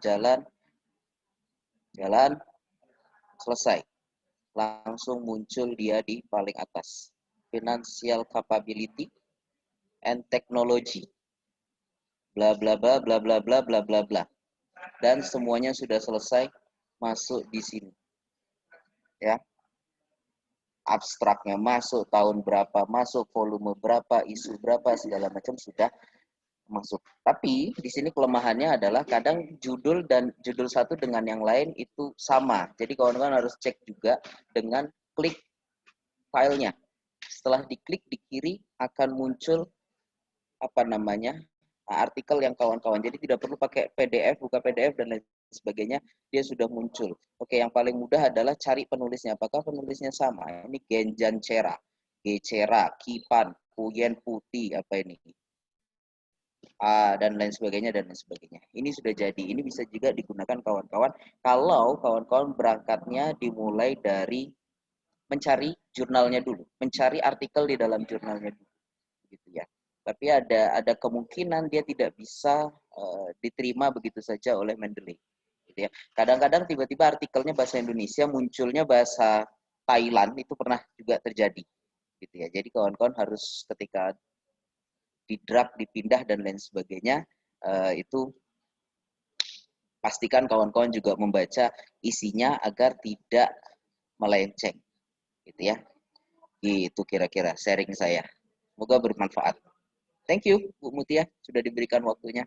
selesai. langsung muncul dia di paling atas. Financial capability and technology. Bla bla bla bla bla bla bla bla bla. Dan semuanya sudah selesai masuk di sini. Ya. Abstraknya masuk, tahun berapa masuk, volume berapa, isu berapa, segala macam sudah masuk. Tapi di sini kelemahannya adalah kadang judul dan judul satu dengan yang lain itu sama. Jadi kawan-kawan harus cek juga dengan klik filenya. Setelah diklik di kiri akan muncul apa namanya artikel yang kawan-kawan. Jadi tidak perlu pakai PDF, buka PDF dan lain sebagainya, dia sudah muncul. Oke, yang paling mudah adalah cari penulisnya. Apakah penulisnya sama? Ini Genjan Cera, Gecera, Kipan, Puyen Putih, apa ini? Dan lain sebagainya dan lain sebagainya. Ini sudah jadi. Ini bisa juga digunakan kawan-kawan kalau kawan-kawan berangkatnya dimulai dari mencari jurnalnya dulu, mencari artikel di dalam jurnalnya dulu, gitu ya. Tapi ada kemungkinan dia tidak bisa diterima begitu saja oleh Mendeley, gitu ya. Kadang-kadang tiba-tiba artikelnya bahasa Indonesia, munculnya bahasa Thailand, itu pernah juga terjadi, gitu ya. Jadi kawan-kawan harus ketika di drag, dipindah dan lain sebagainya, itu pastikan kawan-kawan juga membaca isinya agar tidak melenceng, gitu ya. Itu kira-kira sharing saya. Semoga bermanfaat. Thank you Bu Mutia sudah diberikan waktunya.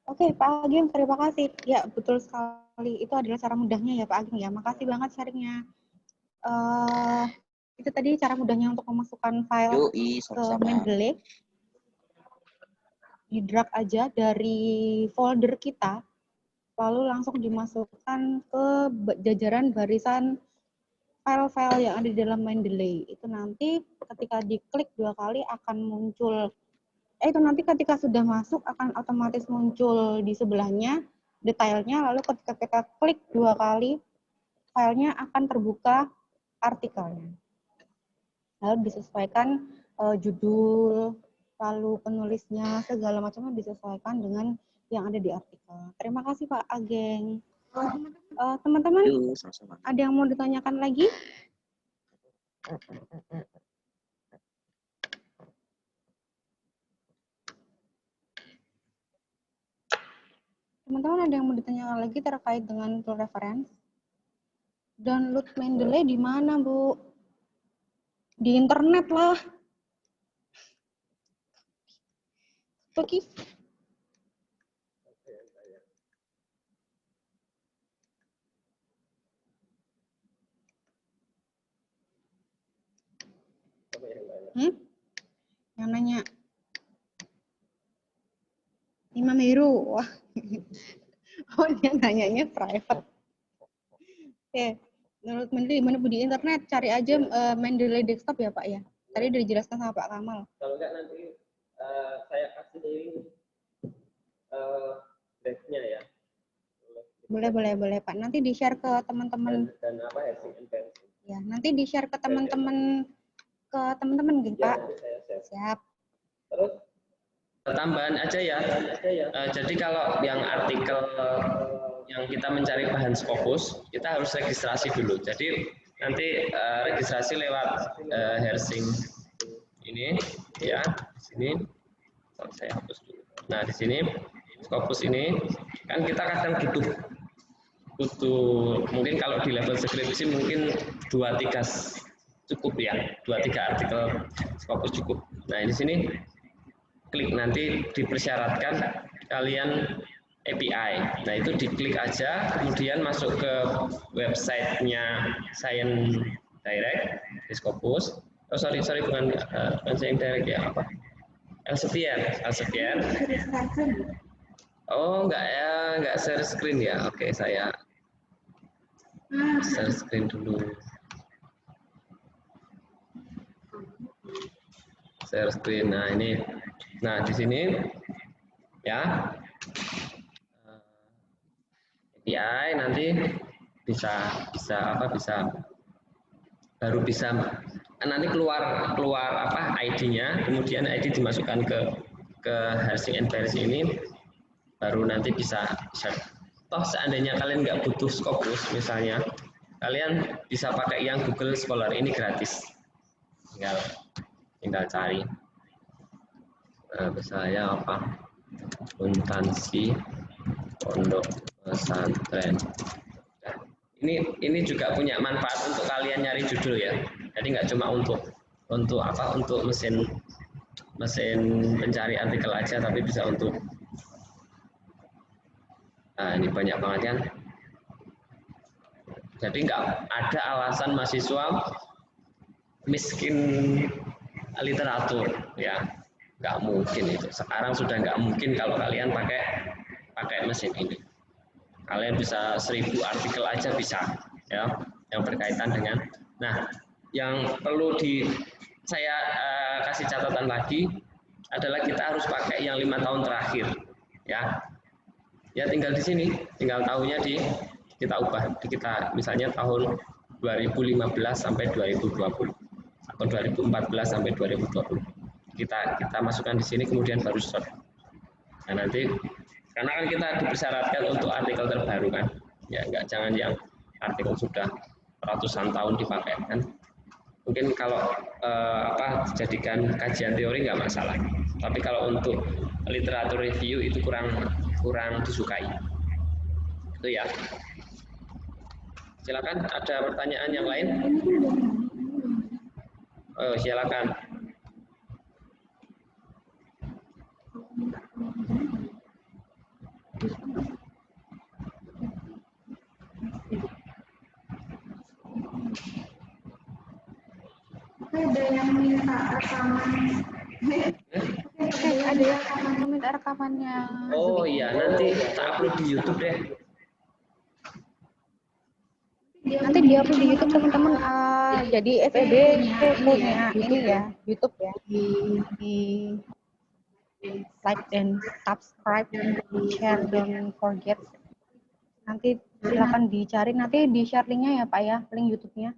Oke, Pak Agim, terima kasih. Ya, betul sekali. Itu adalah cara mudahnya ya, Pak Agim ya. Makasih banget sharingnya. Itu tadi cara mudahnya untuk memasukkan file
Yoi,
ke
sama-sama.
Mendeley. Di drag aja dari folder kita, lalu langsung dimasukkan ke jajaran barisan file-file yang ada di dalam Mendeley. Itu nanti ketika diklik 2 kali akan muncul, itu nanti ketika sudah masuk akan otomatis muncul di sebelahnya detailnya, lalu ketika kita klik 2 kali, filenya akan terbuka artikelnya. Lalu disesuaikan judul, lalu penulisnya, segala macamnya disesuaikan dengan yang ada di artikel. Terima kasih Pak Ageng. Teman-teman, ada yang mau ditanyakan lagi? Teman-teman ada yang mau ditanyakan lagi terkait dengan tool reference? Download Mendeley di mana, Bu? Di internet lah. Oke. Yang nanya. Imam Heru. Wah. Oh, dia nanyanya private. Oke. Menurut Mendeley, mana di internet? Cari aja Mendeley desktop ya, Pak ya. Tadi udah dijelaskan sama Pak Kamal.
Kalau enggak nanti saya kasih drive-nya ya.
Boleh Pak. Nanti di-share ke teman-teman.
Dan apa
ya, nanti di-share ke teman-teman gitu,
ya,
Pak. Siap.
Terus tambahan aja ya. Jadi kalau yang artikel yang kita mencari bahan Scopus, kita harus registrasi dulu. Jadi nanti registrasi lewat Hersing ini ya, di sini. Saya hapus dulu. Nah, di sini Scopus ini kan kita kadang butuh mungkin kalau di level skripsi mungkin 2-3 cukup ya, 2-3 artikel Scopus cukup. Nah, di sini klik nanti dipersyaratkan kalian API. Nah, itu diklik aja, kemudian masuk ke websitenya Science Direct di Scopus. Oh sorry bukan Science Direct ya, apa? Elsevier. Oh enggak share screen ya. Oke, saya share screen dulu. Share screen. Nah, ini. Nah, di sini ya. API nanti baru bisa nanti keluar apa ID-nya, kemudian ID dimasukkan ke Hersing and Bersing ini, baru nanti bisa toh seandainya kalian nggak butuh Scopus misalnya, kalian bisa pakai yang Google Scholar, ini gratis. Tinggal cari. Saya apa? Akuntansi pondok pesantren. Ini juga punya manfaat untuk kalian nyari judul ya. Jadi nggak cuma untuk apa? Untuk mesin pencari artikel aja, tapi bisa untuk. Nah, ini banyak banget kan. Jadi nggak ada alasan mahasiswa miskin literatur ya, nggak mungkin itu. Sekarang sudah nggak mungkin kalau kalian pakai mesin ini. Kalian bisa 1000 artikel aja bisa ya, yang berkaitan dengan. Nah, yang perlu saya kasih catatan lagi adalah kita harus pakai yang 5 tahun terakhir ya. Ya tinggal di sini, tinggal tahunnya kita ubah, kita misalnya tahun 2015 sampai 2020 atau 2014 sampai 2020. Kita masukkan di sini, kemudian baru search. Nah, nanti karena kan kita dipersyaratkan untuk artikel terbaru kan, ya jangan yang artikel sudah ratusan tahun dipakai kan. Mungkin kalau dijadikan kajian teori nggak masalah, tapi kalau untuk literatur review itu kurang disukai. Itu ya. Silakan, ada pertanyaan yang lain? Oh, silakan.
Ada yang minta rekaman. Ada yang minta rekamannya.
Oh iya, nanti tak upload di YouTube deh.
Nanti di upload di YouTube teman-teman. Jadi FEB punya ini ya, YouTube ya, di like dan subscribe, share, don't forget. Nanti silakan dicari, nanti di share linknya ya Pak ya, link YouTube-nya.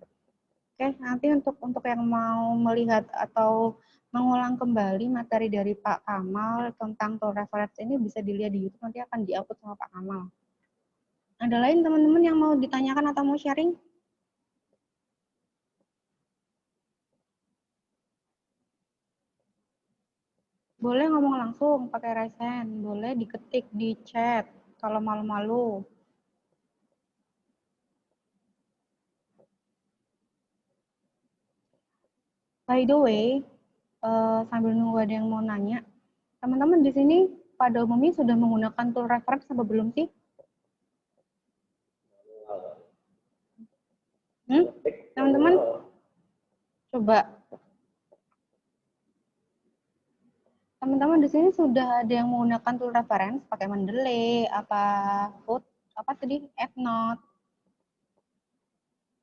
Oke, nanti untuk yang mau melihat atau mengulang kembali materi dari Pak Kamal tentang tool reference ini bisa dilihat di YouTube, nanti akan di-upload sama Pak Kamal. Ada lain teman-teman yang mau ditanyakan atau mau sharing? Boleh ngomong langsung pakai raise hand, boleh diketik di chat kalau malu-malu. By the way, sambil nunggu ada yang mau nanya, teman-teman di sini pada umumnya sudah menggunakan tool reference apa belum sih? Teman-teman, coba. Teman-teman di sini sudah ada yang menggunakan tool reference pakai Mendeley, apa tadi, EndNote,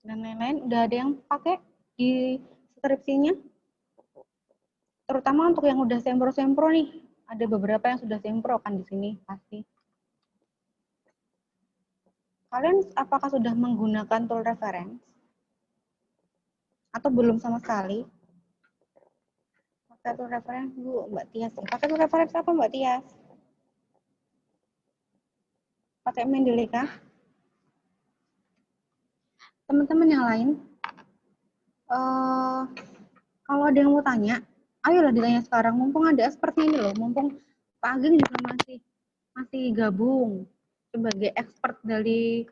dan lain-lain. Udah ada yang pakai di skripsinya? Terutama untuk yang udah sempro-sempro nih, ada beberapa yang sudah sempro kan di sini pasti. Kalian apakah sudah menggunakan tool reference? Atau belum sama sekali? Pakai tool reference Bu, Mbak Tias. Pakai tool reference apa Mbak Tias? Pakai Mendeley kah? Teman-teman yang lain, kalau ada yang mau tanya, ayolah ditanya sekarang, mumpung ada seperti ini loh, mumpung Pak Ageng juga masih gabung sebagai expert dari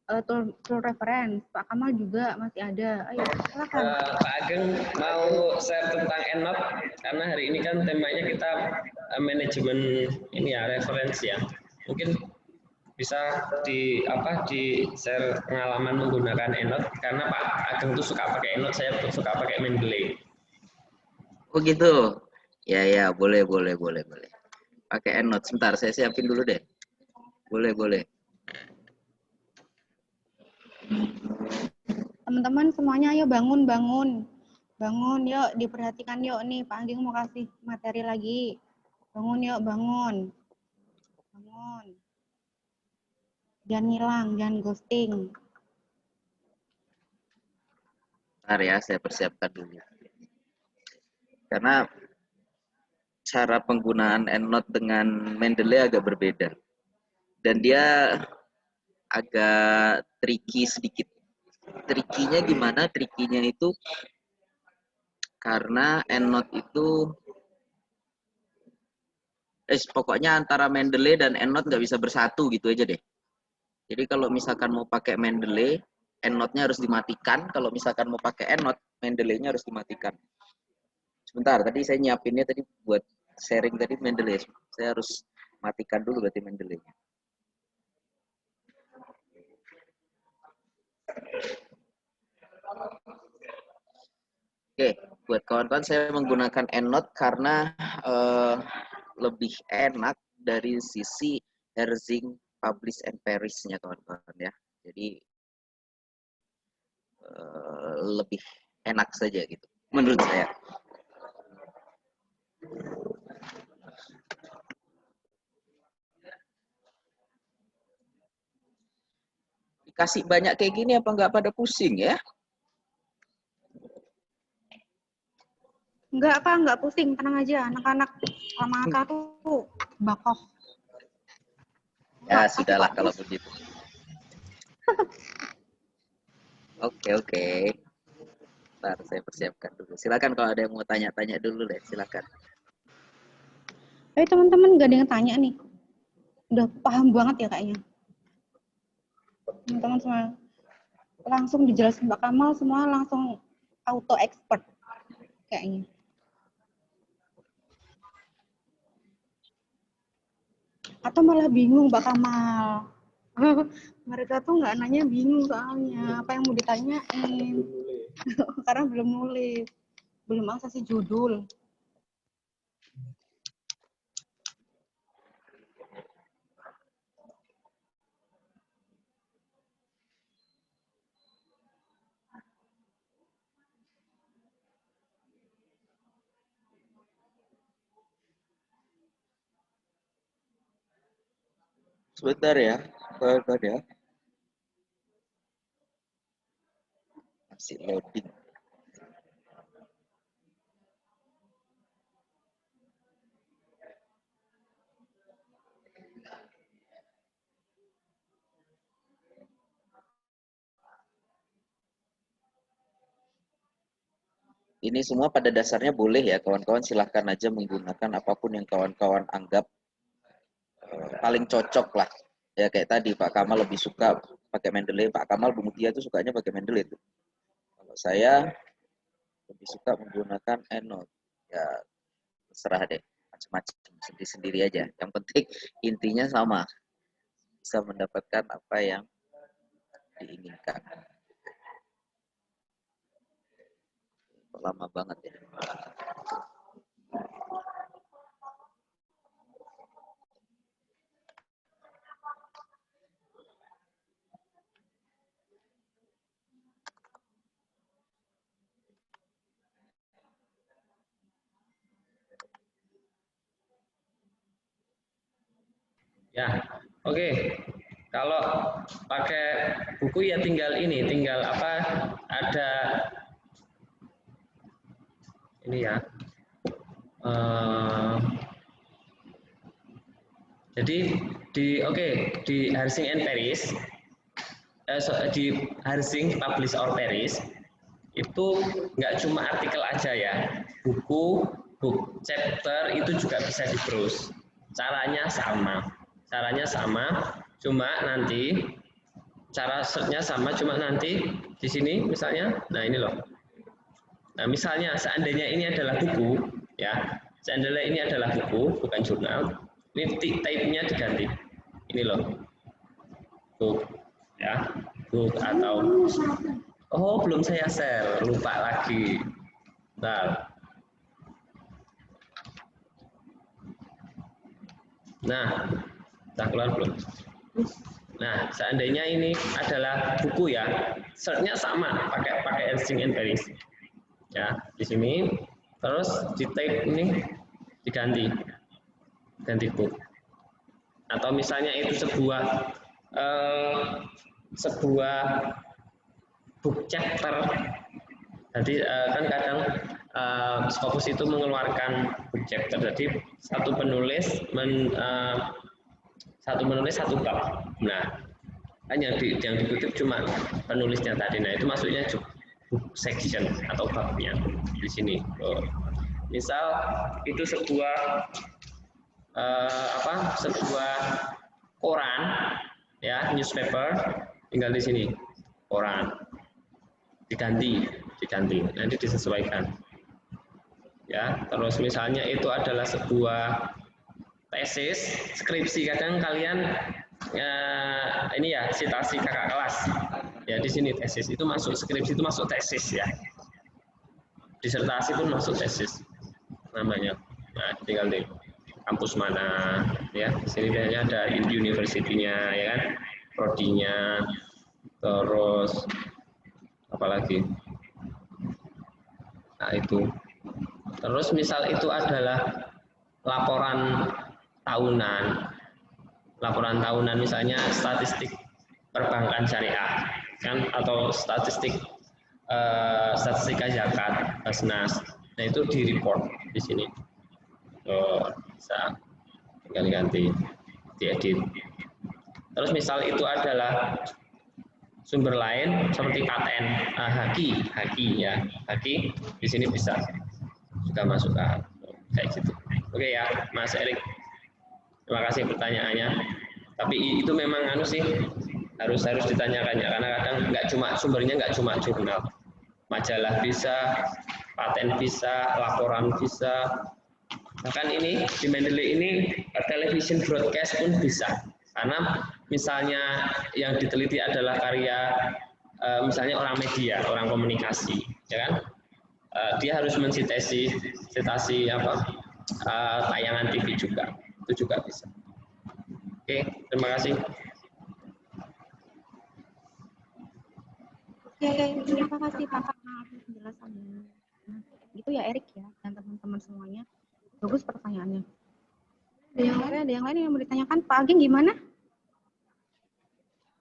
tool reference. Pak Kamal juga masih ada. Ayo, silakan.
Pak Ageng mau share tentang EndNote karena hari ini kan temanya kita manajemen ini ya, reference ya. Mungkin bisa di share pengalaman menggunakan EndNote karena Pak Ageng tuh suka pakai EndNote, saya suka pakai Mendeley.
Oh gitu. Ya, boleh. Pakai EndNote. Sebentar, saya siapin dulu deh. Boleh.
Teman-teman semuanya ayo bangun. Bangun yuk, diperhatikan yuk nih, Pak Ageng mau kasih materi lagi. Bangun yuk, bangun. Jangan ngilang, jangan ghosting.
Bentar ya, saya persiapkan dulu. Karena cara penggunaan EndNote dengan Mendeley agak berbeda. Dan dia agak tricky sedikit. Trikinya gimana? Trikinya itu karena EndNote itu pokoknya antara Mendeley dan EndNote nggak bisa bersatu gitu aja deh. Jadi kalau misalkan mau pakai Mendeley, EndNote-nya harus dimatikan. Kalau misalkan mau pakai EndNote, Mendeley-nya harus dimatikan. Sebentar, tadi saya nyiapinnya tadi buat sharing tadi Mendeley. Saya harus matikan dulu berarti Mendeley-nya. Oke, buat kawan-kawan saya menggunakan EndNote karena lebih enak dari sisi Herzing Publish and Perish-nya kawan-kawan ya. Jadi lebih enak saja gitu menurut saya. Dikasih banyak kayak gini apa nggak pada pusing ya?
Enggak, Kak, enggak pusing, tenang aja. Anak-anak sama Kak tuh bakoh.
Ya,
Kak,
sudahlah
Kak,
kalau begitu. Oke. Ntar saya persiapkan dulu. Silakan kalau ada yang mau tanya-tanya dulu deh, silakan.
Teman-teman nggak ada yang tanya nih. Udah paham banget ya kayaknya. Teman-teman semua langsung dijelasin Mbak Kamal, semua langsung auto expert kayaknya. Atau malah bingung Mbak Kamal. Mereka tuh nggak nanya bingung soalnya apa yang mau ditanyain. Karena belum nulis, belum akses judul.
Sebentar ya, kawan-kawan ya. Masih loading. Ini semua pada dasarnya boleh ya kawan-kawan, silahkan aja menggunakan apapun yang kawan-kawan anggap paling cocok lah. Ya kayak tadi Pak Kamal lebih suka pakai Mendeley, Pak Kamal Bu Mutia tuh sukanya pakai Mendeley tuh. Kalau saya lebih suka menggunakan EndNote. Ya terserah deh, macam-macam sendiri-sendiri aja. Yang penting intinya sama, bisa mendapatkan apa yang diinginkan. Lama banget ya.
Ya, oke. Kalau pakai buku ya tinggal apa ada ini ya. Jadi di Herzing and Perish, di Herzing Publish or Perish itu nggak cuma artikel aja ya, buku, chapter itu juga bisa di-browse. Caranya sama, cuma nanti cara search-nya sama, cuma nanti di sini misalnya, nah ini loh. Nah misalnya seandainya ini adalah buku, ya, seandainya ini adalah buku, bukan jurnal, ini type-nya diganti, ini loh, book, ya, book atau, oh belum saya share, lupa lagi, nah, sudah keluar belum? Nah, seandainya ini adalah buku ya, search-nya sama, pakai Herzing and Perish. Ya, di sini terus di type ini ganti book. Atau misalnya itu sebuah book chapter. Jadi kan kadang Scopus itu mengeluarkan book chapter. Jadi satu penulis satu bab. Nah, Kan yang dikutip cuma penulisnya tadi. Nah, itu maksudnya book section atau babnya di sini. Oh. Misal itu sebuah sebuah koran, ya, newspaper, tinggal di sini koran, diganti, nanti disesuaikan. Ya, terus misalnya itu adalah sebuah tesis, skripsi, kadang kalian ini ya citasi kakak kelas. Ya di sini tesis itu masuk, skripsi itu masuk tesis ya. Disertasi pun masuk tesis namanya. Nah, tinggal di kampus mana ya. Di sini biasanya ada university-nya ya kan, prodinya, terus apalagi. Nah, itu. Terus misal itu adalah laporan tahunan misalnya statistik perbankan syariah kan, atau statistika zakat Basnas. Nah, itu di report di sini. Bisa tinggal ganti, diedit. Terus misal itu adalah sumber lain seperti paten, haki ya, haki di sini bisa juga masuk kayak gitu. Oke ya, Mas Erik. Terima kasih pertanyaannya. Tapi itu memang sih harus ditanyakan ya, karena kadang sumbernya nggak cuma jurnal, majalah bisa, paten bisa, laporan bisa, bahkan ini di Mendeley ini television broadcast pun bisa. Karena misalnya yang diteliti adalah karya misalnya orang media, orang komunikasi, ya kan? Dia harus mensitasi tayangan TV juga, itu juga bisa. Oke, terima kasih.
Oke, terima kasih Pak atas penjelasannya. Gitu ya Erik ya, dan teman-teman semuanya. Bagus pertanyaannya. Ada yang lain yang mau ditanyakan? Pak Ageng gimana?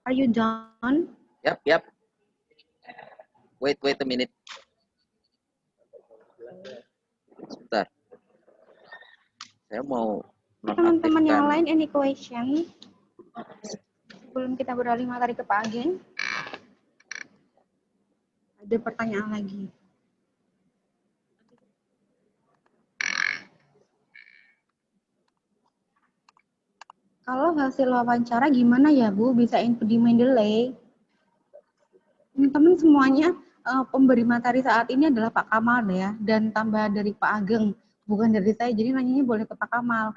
Are you done?
Yap. Wait a minute. Sebentar. Saya mau
teman-teman yang lain any question? Sebelum kita beralih materi ke Pak Ageng. Ada pertanyaan lagi. Kalau hasil wawancara gimana ya Bu? Bisa input di Mendeley? Teman-teman semuanya, pemberi materi saat ini adalah Pak Kamal ya, dan tambah dari Pak Ageng, bukan dari saya. Jadi nanyanya boleh ke Pak Kamal,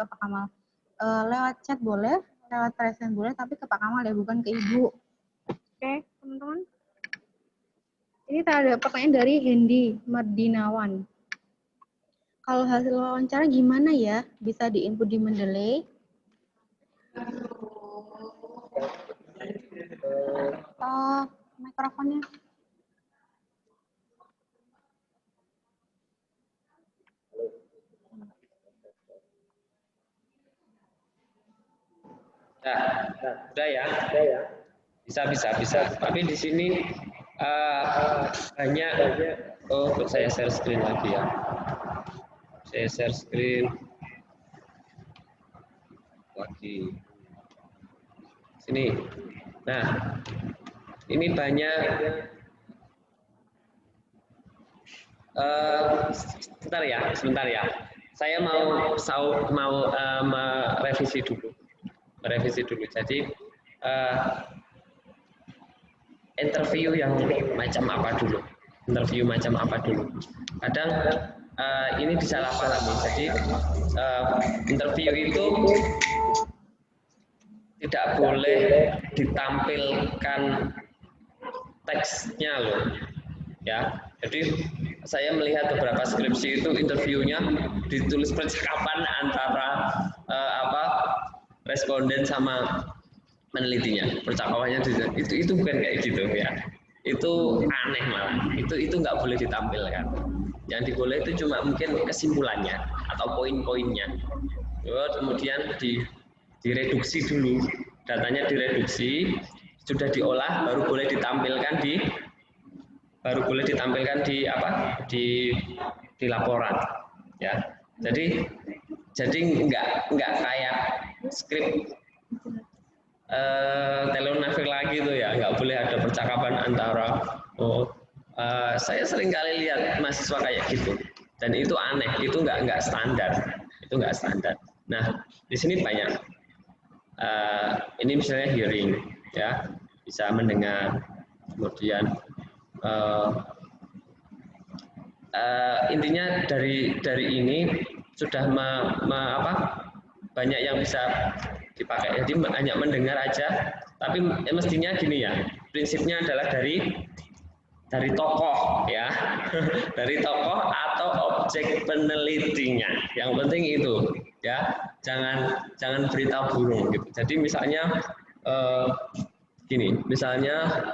lewat chat boleh, lewat present boleh, tapi ke Pak Kamal ya, bukan ke Ibu. Oke, teman-teman. Ini ada pertanyaan dari Hendy Mardinawan. Kalau hasil wawancara gimana ya? Bisa di-input di Mendeley? Mikrofonnya.
Udah ya. Bisa. Tapi di sini banyak. Saya share screen lagi ya. Saya share screen lagi. Sini. Nah, ini banyak. Sebentar ya. Saya mau merevisi dulu. Jadi interview macam apa dulu? Kadang ini disalahpahami. Jadi interview itu tidak boleh ditampilkan teksnya loh, ya. Jadi saya melihat beberapa skripsi itu interviewnya ditulis percakapan antara responden sama penelitinya, percakapannya itu bukan kayak gitu ya. Itu aneh malah. Itu nggak boleh ditampilkan. Yang diboleh itu cuma mungkin kesimpulannya atau poin-poinnya. Kemudian direduksi dulu, datanya direduksi, sudah diolah baru boleh ditampilkan di laporan, ya. Jadi nggak kayak skrip telenafik lagi tuh ya, nggak boleh ada percakapan antara. Saya sering kali lihat mahasiswa kayak gitu, dan itu aneh, itu nggak standar, itu nggak standar. Nah, di sini banyak. Ini misalnya hearing, ya, bisa mendengar, kemudian intinya dari ini sudah banyak yang bisa dipakai. Jadi hanya mendengar aja, tapi mestinya gini ya, prinsipnya adalah dari tokoh ya, dari tokoh atau objek penelitinya. Yang penting itu ya, jangan berita burung gitu. Jadi misalnya gini, misalnya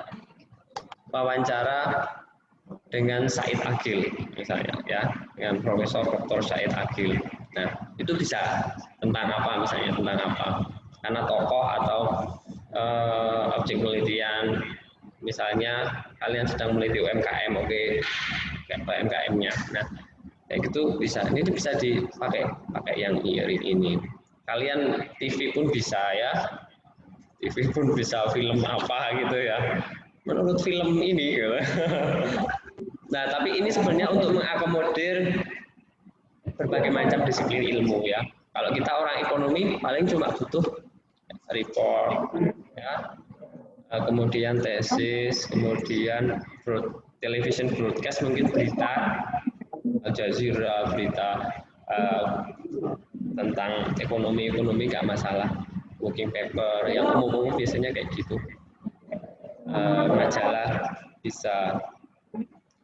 wawancara dengan Said Agil misalnya ya, dengan Profesor Dr. Said Agil. Nah, itu bisa tentang apa misalnya, tentang apa? Karena tokoh atau objek penelitian, misalnya kalian sedang meneliti UMKM, oke, UMKM-nya. Nah, kayak gitu bisa. Ini bisa dipakai yang ini. Kalian TV pun bisa ya. TV pun bisa film apa gitu ya. Menurut film ini gitu. Nah, tapi ini sebenarnya untuk mengakomodir berbagai macam disiplin ilmu ya. Kalau kita orang ekonomi paling cuma butuh report ya. Kemudian tesis, kemudian television broadcast, mungkin berita Al Jazeera, berita tentang ekonomi nggak masalah. Working paper yang umum biasanya kayak gitu. Majalah bisa.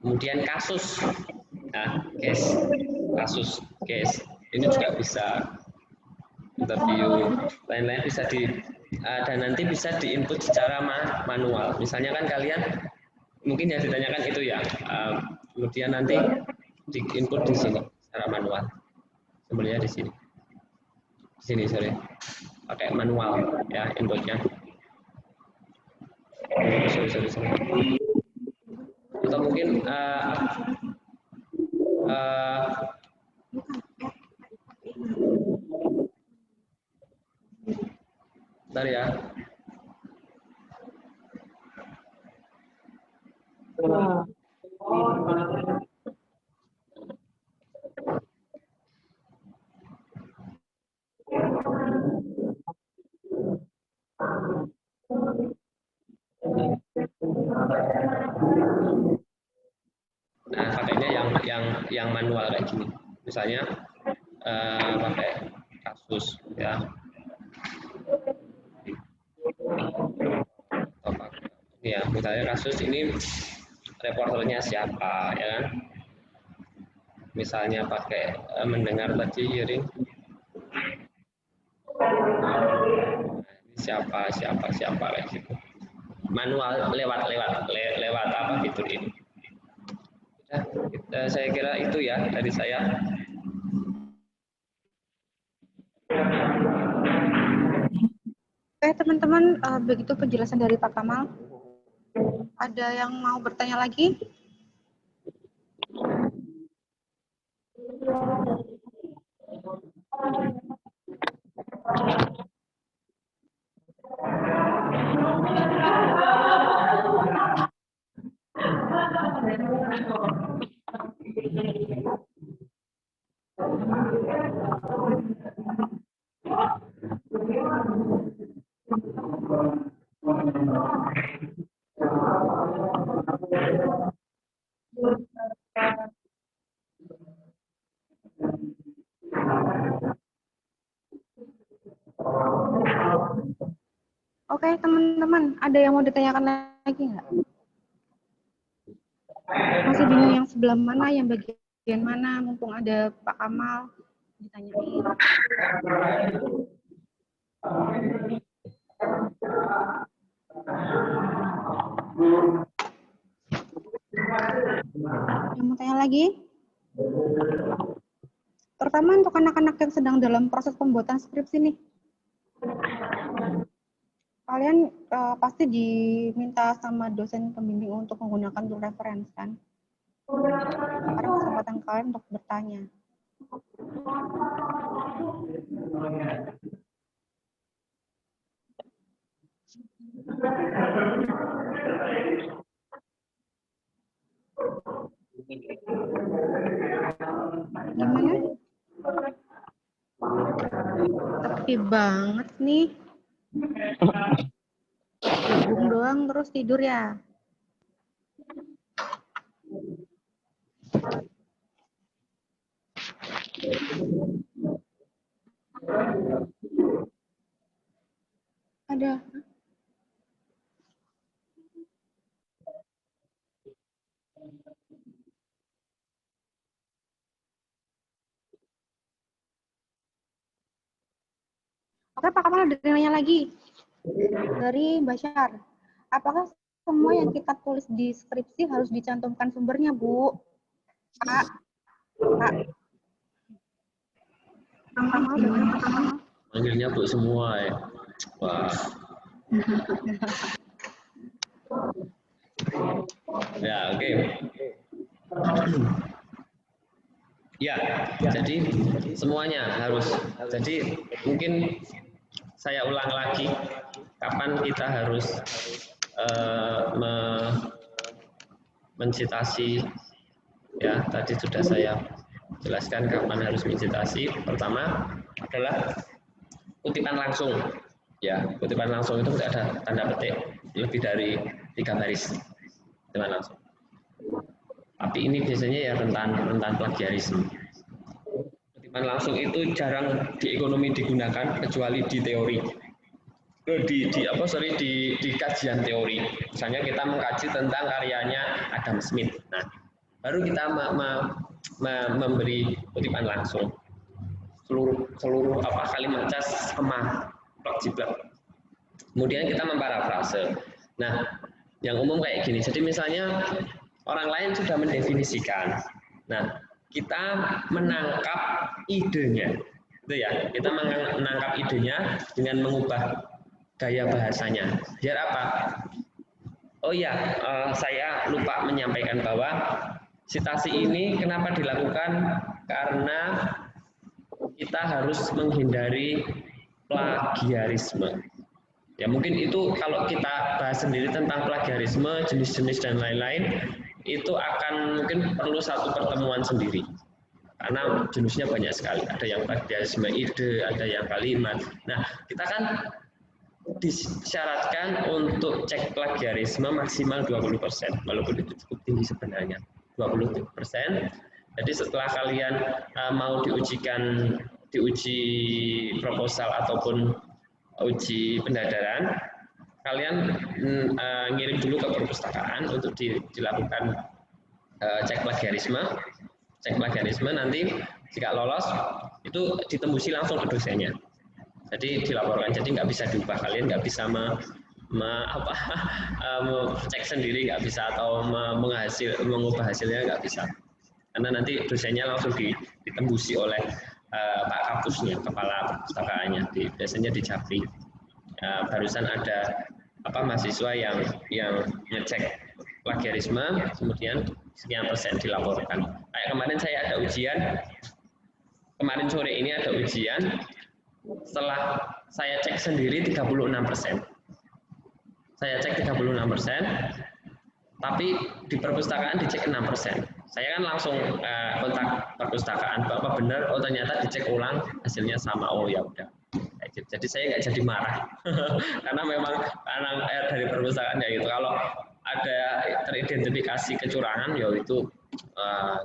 Kemudian kasus, nah, kasus case ini juga bisa, interview, lain-lain bisa dan nanti bisa diinput secara manual. Misalnya kan kalian mungkin yang ditanyakan itu ya, kemudian nanti diinput di sini secara manual. Sebenarnya di sini sorry, pakai manual ya inputnya. Sorry. Atau mungkin bentar ya. Nah, pakainya yang manual kayak gini. Misalnya pakai kasus ya. Ya, misalnya kasus ini reporternya siapa ya kan? Misalnya pakai mendengar tadi hearing. Siapa kayak gitu. Manual lewat apa fitur ini. Saya kira itu ya dari saya.
Oke teman-teman, begitu penjelasan dari Pak Kamal. Ada yang mau bertanya lagi? Oke teman-teman, ada yang mau ditanyakan lagi nggak? Masih bingung yang sebelah mana, yang bagian mana, mumpung ada Pak Kamal ditanyain. Yang mau tanya lagi? Terutama untuk anak-anak yang sedang dalam proses pembuatan skripsi nih. Kalian pasti diminta sama dosen pembimbing untuk menggunakan tool reference kan? Sekarang kesempatan kalian untuk bertanya. Sepi banget nih. Gabung doang terus tidur ya. Ada. Oke, Pak Kamal ada nanya lagi dari Bashar. Apakah semua yang kita tulis di skripsi harus dicantumkan sumbernya, Bu? Pak. Pak Kamal, bagaimana Pak Kamal?
Panggilnya Bu semua ya. Wah. Ya, oke. Ya, jadi semuanya harus. Jadi mungkin saya ulang lagi, kapan kita harus mencitasi, ya tadi sudah saya jelaskan kapan harus mencitasi. Pertama adalah kutipan langsung. Ya, kutipan langsung itu tidak ada tanda petik lebih dari 3 baris. Kutipan langsung. Tapi ini biasanya ya rentan plagiarisme. Kutipan langsung itu jarang di ekonomi digunakan kecuali di teori. Di kajian teori. Misalnya kita mengkaji tentang karyanya Adam Smith. Nah, baru kita memberi kutipan langsung. Seluruh kalimatnya sama plak-jiplak. Kemudian kita memparafrase. Nah, yang umum kayak gini. Jadi misalnya orang lain sudah mendefinisikan. Nah, kita menangkap idenya. Itu ya, kita menangkap idenya dengan mengubah gaya bahasanya. Biar apa? Oh ya, saya lupa menyampaikan bahwa sitasi ini kenapa dilakukan? Karena kita harus menghindari plagiarisme. Ya mungkin itu kalau kita bahas sendiri tentang plagiarisme, jenis-jenis dan lain-lain, itu akan mungkin perlu satu pertemuan sendiri. Karena jenisnya banyak sekali. Ada yang plagiarisme ide, ada yang kalimat. Nah, kita kan disyaratkan untuk cek plagiarisme maksimal 20%, walaupun itu cukup tinggi sebenarnya, 20%. Jadi setelah kalian mau diuji proposal ataupun uji pendadaran, kalian ngirim dulu ke perpustakaan untuk dilakukan cek plagiarisme. Cek plagiarisme nanti jika lolos itu ditembusi langsung ke dosennya. Jadi dilaporkan, jadi nggak bisa diubah, kalian nggak bisa cek sendiri, nggak bisa, atau mengubah hasilnya nggak bisa, karena nanti dosennya langsung ditembusi oleh Pak Kapusnya, kepala perpustakaannya, biasanya di Japri. Barusan ada mahasiswa yang ngecek plagiarisme, kemudian sekian persen dilaporkan. Kayak kemarin saya ada ujian, kemarin sore ini ada ujian. Setelah saya cek sendiri 36%. Saya cek 36%, tapi di perpustakaan dicek 6%. Saya kan langsung kontak perpustakaan, Bapak benar, oh ternyata dicek ulang hasilnya sama, oh ya udah. Jadi saya nggak jadi marah, karena memang dari perpustakaan ya gitu. Kalau ada teridentifikasi kecurangan, ya itu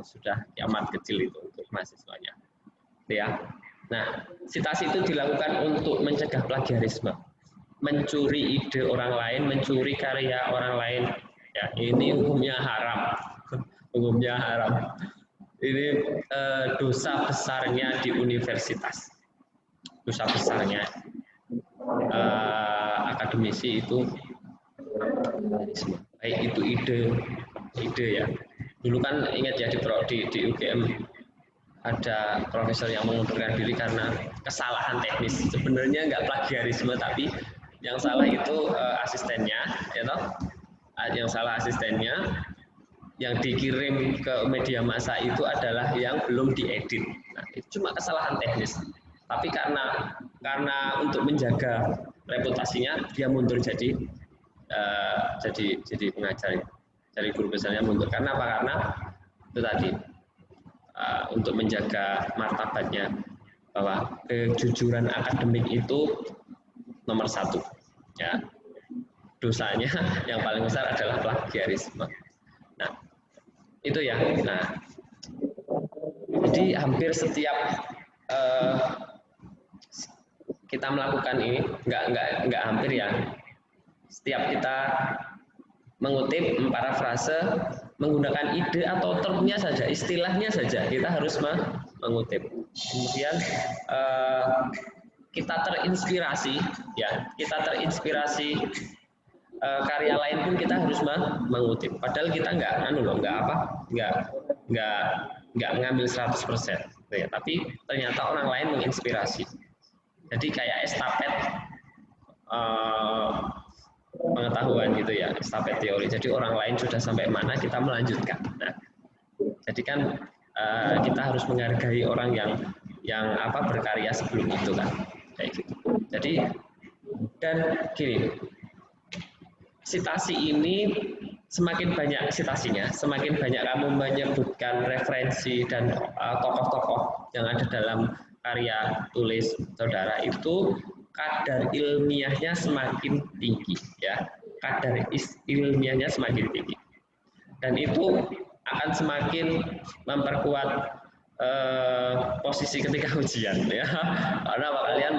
sudah amat kecil itu untuk mahasiswanya, ya. Nah, sitasi itu dilakukan untuk mencegah plagiarisme, mencuri ide orang lain, mencuri karya orang lain. Ya, ini hukumnya haram, hukumnya haram. Ini dosa besarnya di universitas, dosa besarnya akademisi itu plagiarisme. Baik itu ide ya. Dulu kan ingat ya di UGM. Ada profesor yang mengundurkan diri karena kesalahan teknis. Sebenarnya nggak plagiarisme, tapi yang salah itu asistennya, ya toh? Yang salah asistennya, yang dikirim ke media massa itu adalah yang belum diedit. Nah, itu cuma kesalahan teknis. Tapi karena untuk menjaga reputasinya, dia mundur jadi pengajar, jadi guru besarnya mundur. Karena apa? Karena itu tadi. Untuk menjaga martabatnya bahwa kejujuran akademik itu nomor 1. Ya, dosanya yang paling besar adalah plagiarisme. Nah, itu ya. Nah, jadi hampir setiap kita melakukan ini, nggak hampir ya. Setiap kita mengutip, memparafrase, menggunakan ide atau termnya saja, istilahnya saja, kita harus mengutip. Kemudian kita terinspirasi, ya, kita terinspirasi karya lain pun kita harus mengutip. Padahal kita nggak ngambil 100%, ya. Tapi ternyata orang lain menginspirasi. Jadi kayak estafet pengetahuan gitu ya, estafet teori. Jadi orang lain sudah sampai mana, kita melanjutkan. Nah, jadi kan kita harus menghargai orang yang berkarya sebelum itu kan, kayak gitu. Jadi dan gini, citasi ini semakin banyak citasinya, semakin banyak kamu menyebutkan referensi dan tokoh-tokoh yang ada dalam karya tulis saudara, itu kadar ilmiahnya semakin tinggi, ya, kadar ilmiahnya semakin tinggi, dan itu akan semakin memperkuat posisi ketika ujian, ya, karena kalian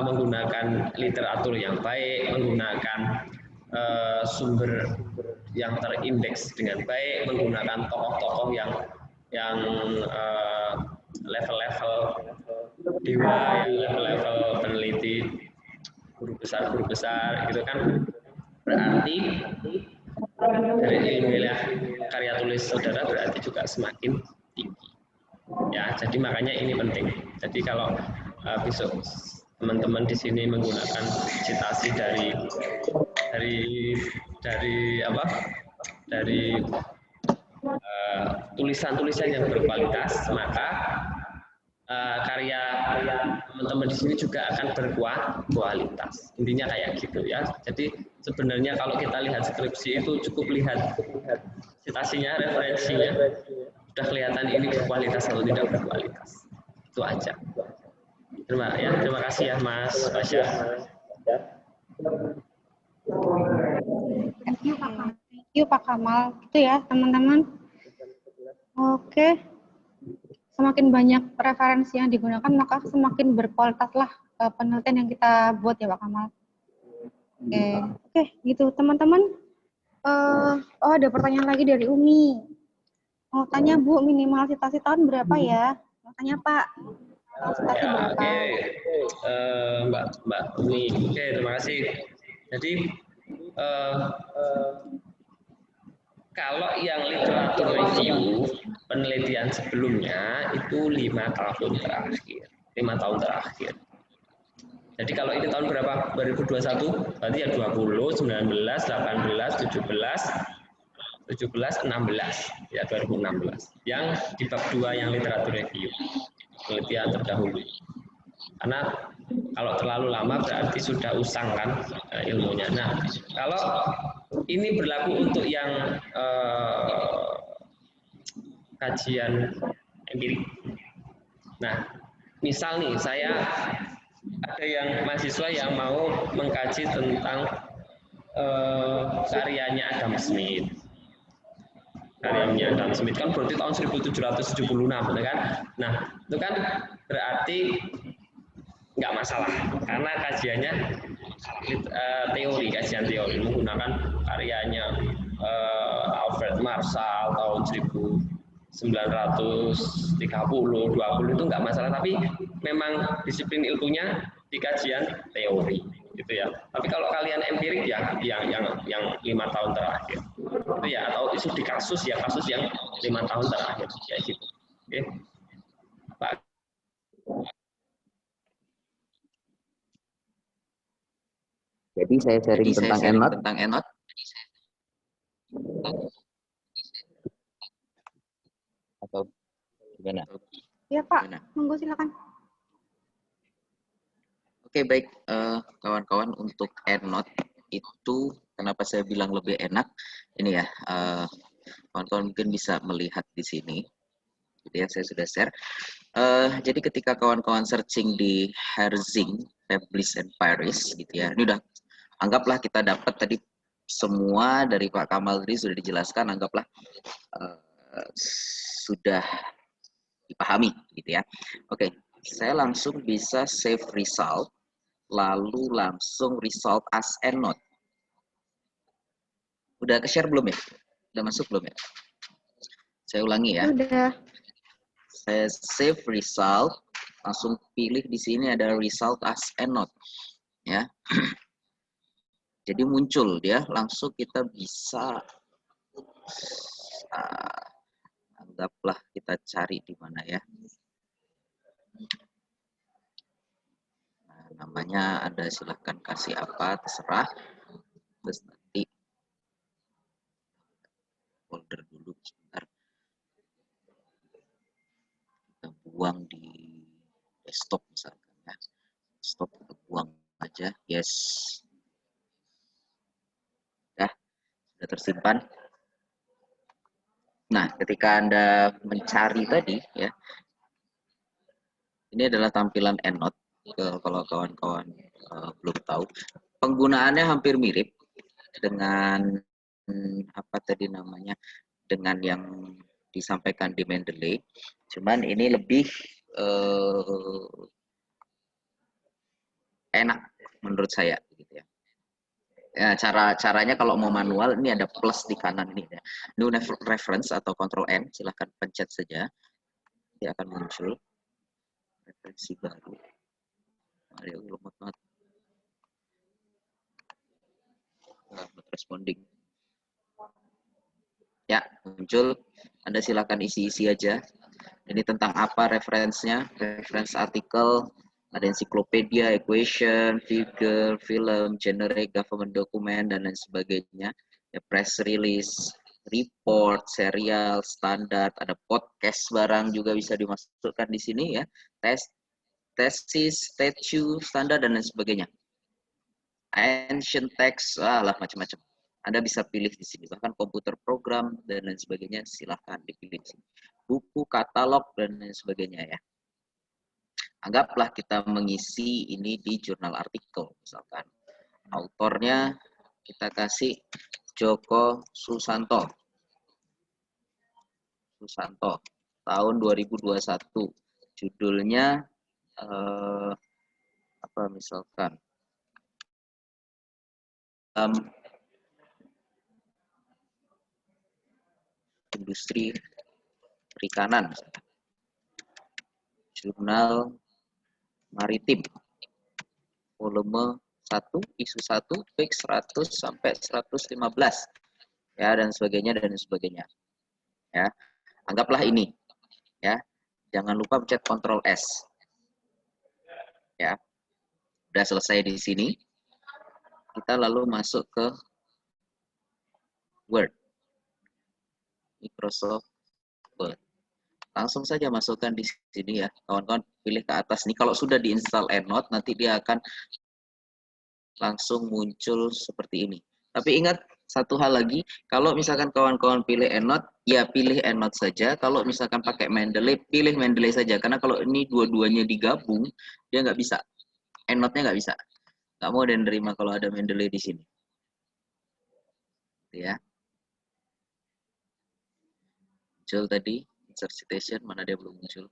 menggunakan literatur yang baik, menggunakan sumber yang terindeks dengan baik, menggunakan tokoh-tokoh yang level-level dewa, yang level-level peneliti, guru besar gitu kan, berarti dari ilmiah karya tulis saudara berarti juga semakin tinggi, ya. Jadi makanya ini penting. Jadi kalau besok teman-teman di sini menggunakan citasi dari tulisan-tulisan yang berkualitas, maka karya teman-teman di sini juga akan berkualitas. Intinya kayak gitu ya. Jadi sebenarnya kalau kita lihat skripsi itu cukup lihat citasinya, referensinya, sudah kelihatan ini berkualitas atau tidak berkualitas. Itu aja. Terima kasih ya Mas Basya.
Thank you Pak Kamal. Gitu ya teman-teman. Oke. Semakin banyak referensi yang digunakan, maka semakin berkualitaslah penelitian yang kita buat ya Pak Kamal. Oke, gitu teman-teman. Ada pertanyaan lagi dari Umi. Mau tanya Bu, minimal citasi tahun berapa ya? Mau tanya Pak. Citasi berapa?
Mbak Umi. Oke, terima kasih. Jadi kalau yang literatur review penelitian sebelumnya itu 5 tahun terakhir. 5 tahun terakhir. Jadi kalau ini tahun berapa? 2021, berarti ya 20, 19, 18, 17, 16, ya 2016. Yang di bab 2 yang literatur review, penelitian terdahulu. Karena kalau terlalu lama berarti sudah usang kan ilmunya. Nah, kalau ini berlaku untuk yang kajian empirik. Nah, misal nih saya ada yang mahasiswa yang mau mengkaji tentang karyanya Adam Smith. Karyanya Adam Smith kan berarti tahun 1776, betul kan? Nah, itu kan berarti nggak masalah karena kajiannya kajian teori menggunakan karyanya Alfred Marshall tahun 1930, 20 itu nggak masalah, tapi memang disiplin ilmunya di kajian teori gitu ya. Tapi kalau kalian empirik ya yang 5 tahun terakhir itu ya, atau studi kasus ya, kasus yang 5 tahun terakhir kayak gitu. Oke, Pak.
Jadi saya sharing tentang ENOT. Atau gimana?
Ya Pak, monggo silakan.
Oke, baik kawan-kawan, untuk ENOT itu kenapa saya bilang lebih enak ini ya, kawan-kawan mungkin bisa melihat di sini. Gitu ya, saya sudah share. Jadi ketika kawan-kawan searching di Herzing, Peblis and Paris gitu ya. Ini udah anggaplah kita dapat tadi semua dari Pak Kamal tadi sudah dijelaskan, anggaplah sudah dipahami gitu ya. Oke, saya langsung bisa save result, lalu langsung result as EndNote. Udah ke-share belum ya? Udah masuk belum ya? Saya ulangi ya.
Udah.
Saya save result, langsung pilih di sini ada result as EndNote. Ya. Jadi muncul dia, langsung kita bisa anggaplah kita cari di mana ya. Nah, namanya ada, silahkan kasih apa, terserah. Terus nanti folder dulu sebentar. Kita buang di desktop misalkan ya. Desktop kita buang aja. Yes. Ya, sudah tersimpan. Nah, ketika Anda mencari tadi ya, ini adalah tampilan EndNote. Kalau kawan-kawan belum tahu, penggunaannya hampir mirip dengan apa tadi namanya, dengan yang disampaikan di Mendeley. Cuman ini lebih enak menurut saya gitu ya. Ya, caranya kalau mau manual ini ada plus di kanan ini ya. New reference atau Ctrl N, silahkan pencet saja. Dia akan muncul referensi baru. Ayo, lemot banget. Not responding. Ya, muncul. Anda silakan isi-isi aja. Ini tentang apa referensinya? Reference artikel, ada ensiklopedia, equation, figure, film, generic, government document, dan lain sebagainya. Ya, press release, report, serial, standar, ada podcast barang juga bisa dimasukkan di sini ya. Tesis, statute, standar, dan lain sebagainya. Ancient text, lah macam-macam. Anda bisa pilih di sini, bahkan komputer program dan lain sebagainya, silahkan dipilih di sini. Buku, katalog, dan lain sebagainya ya. Anggaplah kita mengisi ini di jurnal artikel, misalkan. Autornya kita kasih Joko Susanto. Tahun 2021. Judulnya apa misalkan? Industri perikanan. Jurnal Maritim. Volume 1, isu 1, fix 100 sampai 115. Ya, dan sebagainya dan sebagainya. Ya. Anggaplah ini. Ya. Jangan lupa pencet Ctrl S. Ya. Udah selesai di sini. Kita lalu masuk ke Word. Microsoft Word. Langsung saja masukkan di sini ya. Kawan-kawan pilih ke atas nih. Kalau sudah diinstal EndNote, nanti dia akan langsung muncul seperti ini. Tapi ingat satu hal lagi, kalau misalkan kawan-kawan pilih EndNote, ya pilih EndNote saja. Kalau misalkan pakai Mendeley, pilih Mendeley saja. Karena kalau ini dua-duanya digabung, dia nggak bisa. EndNote-nya nggak bisa. Nggak mau dan nerima kalau ada Mendeley di sini. Ya. Muncul tadi, insert citation, mana dia belum muncul.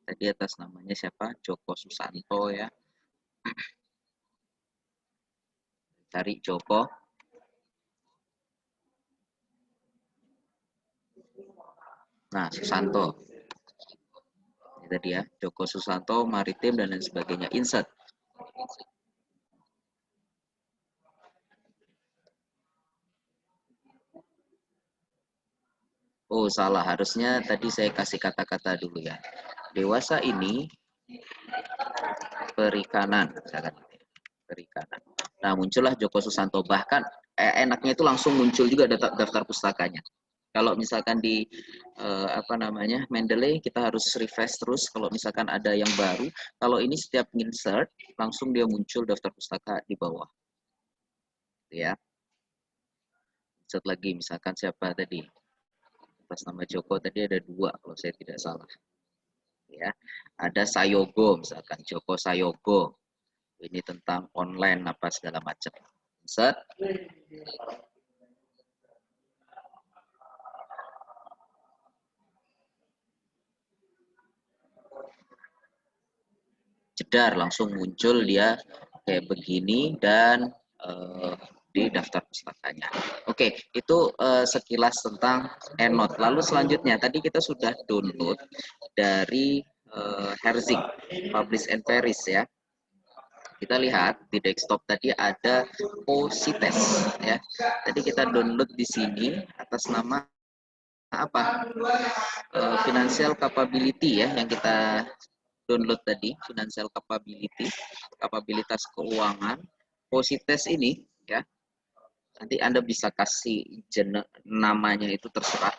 Tadi atas namanya siapa? Joko Susanto ya. Cari Joko. Nah, Susanto. Ini tadi ya, Joko Susanto, Maritim, dan lain sebagainya. Insert. Oh, salah. Harusnya tadi saya kasih kata-kata dulu ya. Dewasa ini perikanan. Perikanan. Nah, muncullah Joko Susanto. Bahkan enaknya itu langsung muncul juga daftar pustakanya. Kalau misalkan di apa namanya Mendeley, kita harus refresh terus. Kalau misalkan ada yang baru, kalau ini setiap insert langsung dia muncul daftar pustaka di bawah. Ya. Insert lagi, misalkan siapa tadi? Atas nama Joko tadi ada 2 kalau saya tidak salah. Ya, ada Sayogo misalkan, Joko Sayogo. Ini tentang online apa segala macam. Set. Jedar langsung muncul dia kayak begini dan di daftar pustakanya. Oke, itu sekilas tentang EndNote. Lalu selanjutnya tadi kita sudah download dari Herzik Publish and Perish ya. Kita lihat di desktop tadi ada Posites ya. Tadi kita download di sini atas nama apa? Financial Capability ya yang kita download tadi, Financial Capability, kapabilitas keuangan. Posites ini ya. Nanti Anda bisa kasih namanya itu terserah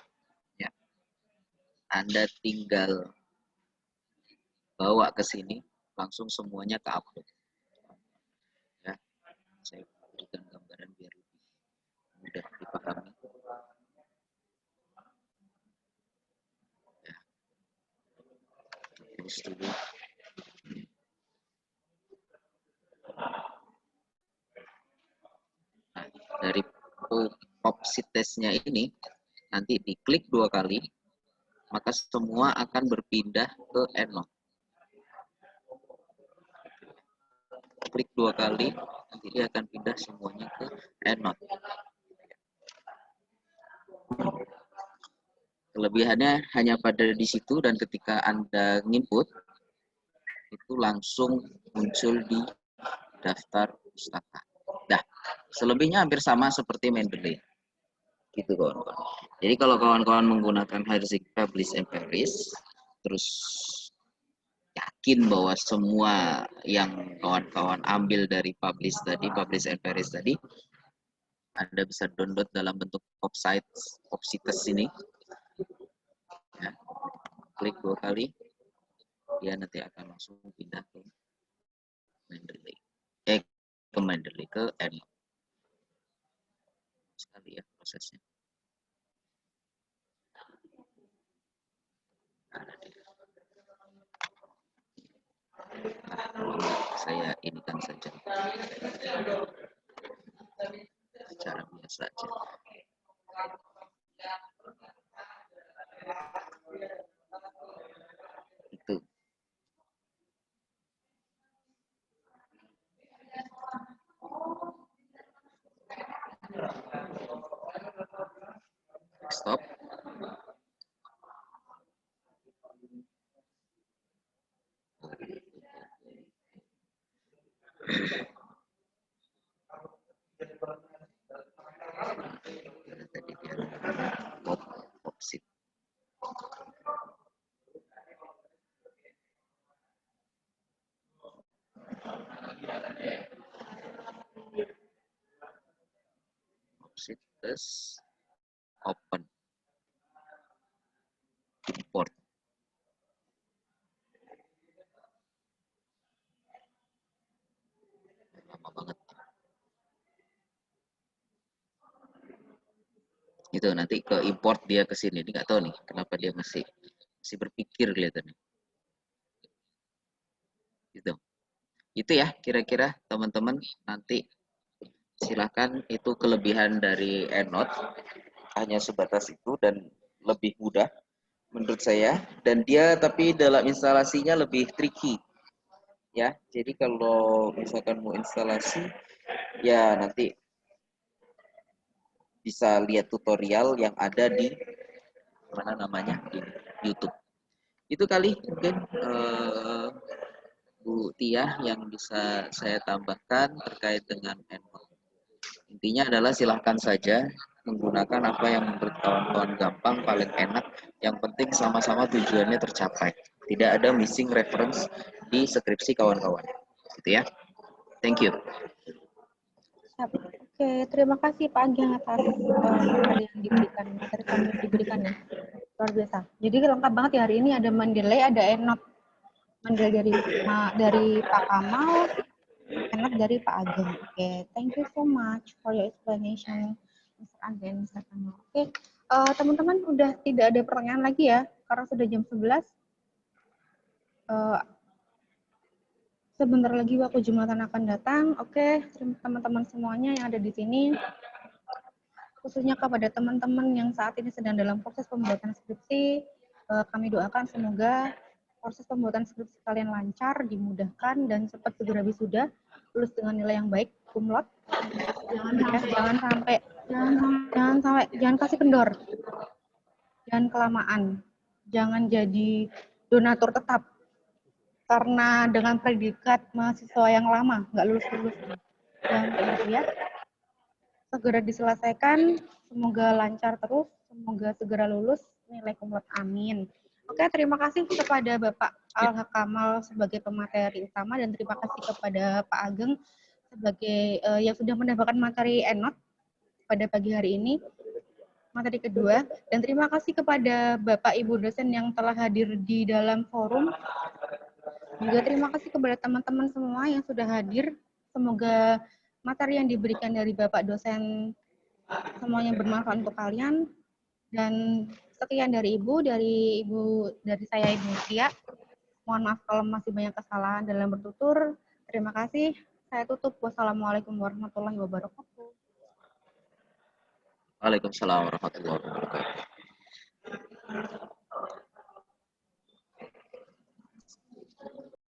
ya. Anda tinggal bawa ke sini langsung semuanya ke upload. Ya. Saya berikan gambaran biar lebih mudah dipahami. Ya. Terus dulu. Nah, dari Posites-nya ini nanti diklik 2 kali, maka semua akan berpindah ke EndNote. Klik 2 kali, nanti dia akan pindah semuanya ke EndNote. Kelebihannya hanya pada di situ dan ketika Anda nginput, itu langsung muncul di daftar pustaka. Nah, selebihnya hampir sama seperti Mendeley. Gitu kawan-kawan. Jadi kalau kawan-kawan menggunakan Herzik Publish and Perish, terus yakin bahwa semua yang kawan-kawan ambil dari Publish and Perish tadi, Anda bisa download dalam bentuk Posites ini. Ya. Klik 2 kali, dia nanti akan langsung pindah ke Mendeley. Ke Mendeley, ke EndNote. Sekali ya prosesnya. Nah, saya inikan saja secara biasa aja. Itu. Stop. Tadi dia opsit. Opsit terus open. Import. Lama banget. Itu nanti ke import dia ke sini. Ini nggak tahu nih kenapa dia masih berpikir kelihatannya. Gitu. Itu ya kira-kira teman-teman, nanti silakan, itu kelebihan dari EndNote, hanya sebatas itu dan lebih mudah menurut saya, dan dia tapi dalam instalasinya lebih tricky ya. Jadi kalau misalkan mau instalasi ya nanti bisa lihat tutorial yang ada di mana namanya di YouTube. Itu kali mungkin Bu Tia yang bisa saya tambahkan terkait dengan EndNote. Intinya adalah silahkan saja menggunakan apa yang menurut kawan-kawan gampang, paling enak. Yang penting sama-sama tujuannya tercapai. Tidak ada missing reference di skripsi kawan-kawan. Gitu ya. Thank you.
Oke, terima kasih Pak Ageng atas materi yang diberikan, materi yang diberikannya. Luar biasa. Jadi lengkap banget ya hari ini, ada Mendeley, ada EndNote. Mendeley dari Pak Kamal, EndNote dari Pak Ageng. Oke, thank you so much for your explanation, Mr. Ageng, Mr. Kamal. Oke, Teman-teman udah tidak ada pertanyaan lagi ya, karena sudah jam 11. Sebentar lagi waktu Jumatan akan datang. Oke, teman-teman semuanya yang ada di sini, khususnya kepada teman-teman yang saat ini sedang dalam proses pembuatan skripsi, kami doakan semoga proses pembuatan skripsi kalian lancar, dimudahkan, dan cepat segera wisuda, lulus dengan nilai yang baik, cum laude. Jangan kasih kendor, jangan kelamaan, jangan jadi donatur tetap, karena dengan predikat mahasiswa yang lama nggak lulus-lulus. Jangan kayak gitu ya. Segera diselesaikan, semoga lancar terus, semoga segera lulus, nilai cum laude, amin. Oke, terima kasih kepada Bapak Al-Haq Kamal sebagai pemateri utama, dan terima kasih kepada Pak Ageng sebagai yang sudah menambahkan materi EndNote pada pagi hari ini, materi kedua, dan terima kasih kepada Bapak Ibu dosen yang telah hadir di dalam forum. Juga terima kasih kepada teman-teman semua yang sudah hadir. Semoga materi yang diberikan dari Bapak dosen semuanya bermanfaat untuk kalian. Dan sekian dari dari saya Ibu Tia. Mohon maaf kalau masih banyak kesalahan dalam bertutur. Terima kasih. Saya tutup. Wassalamualaikum warahmatullahi wabarakatuh.
Waalaikumsalam warahmatullahi wabarakatuh.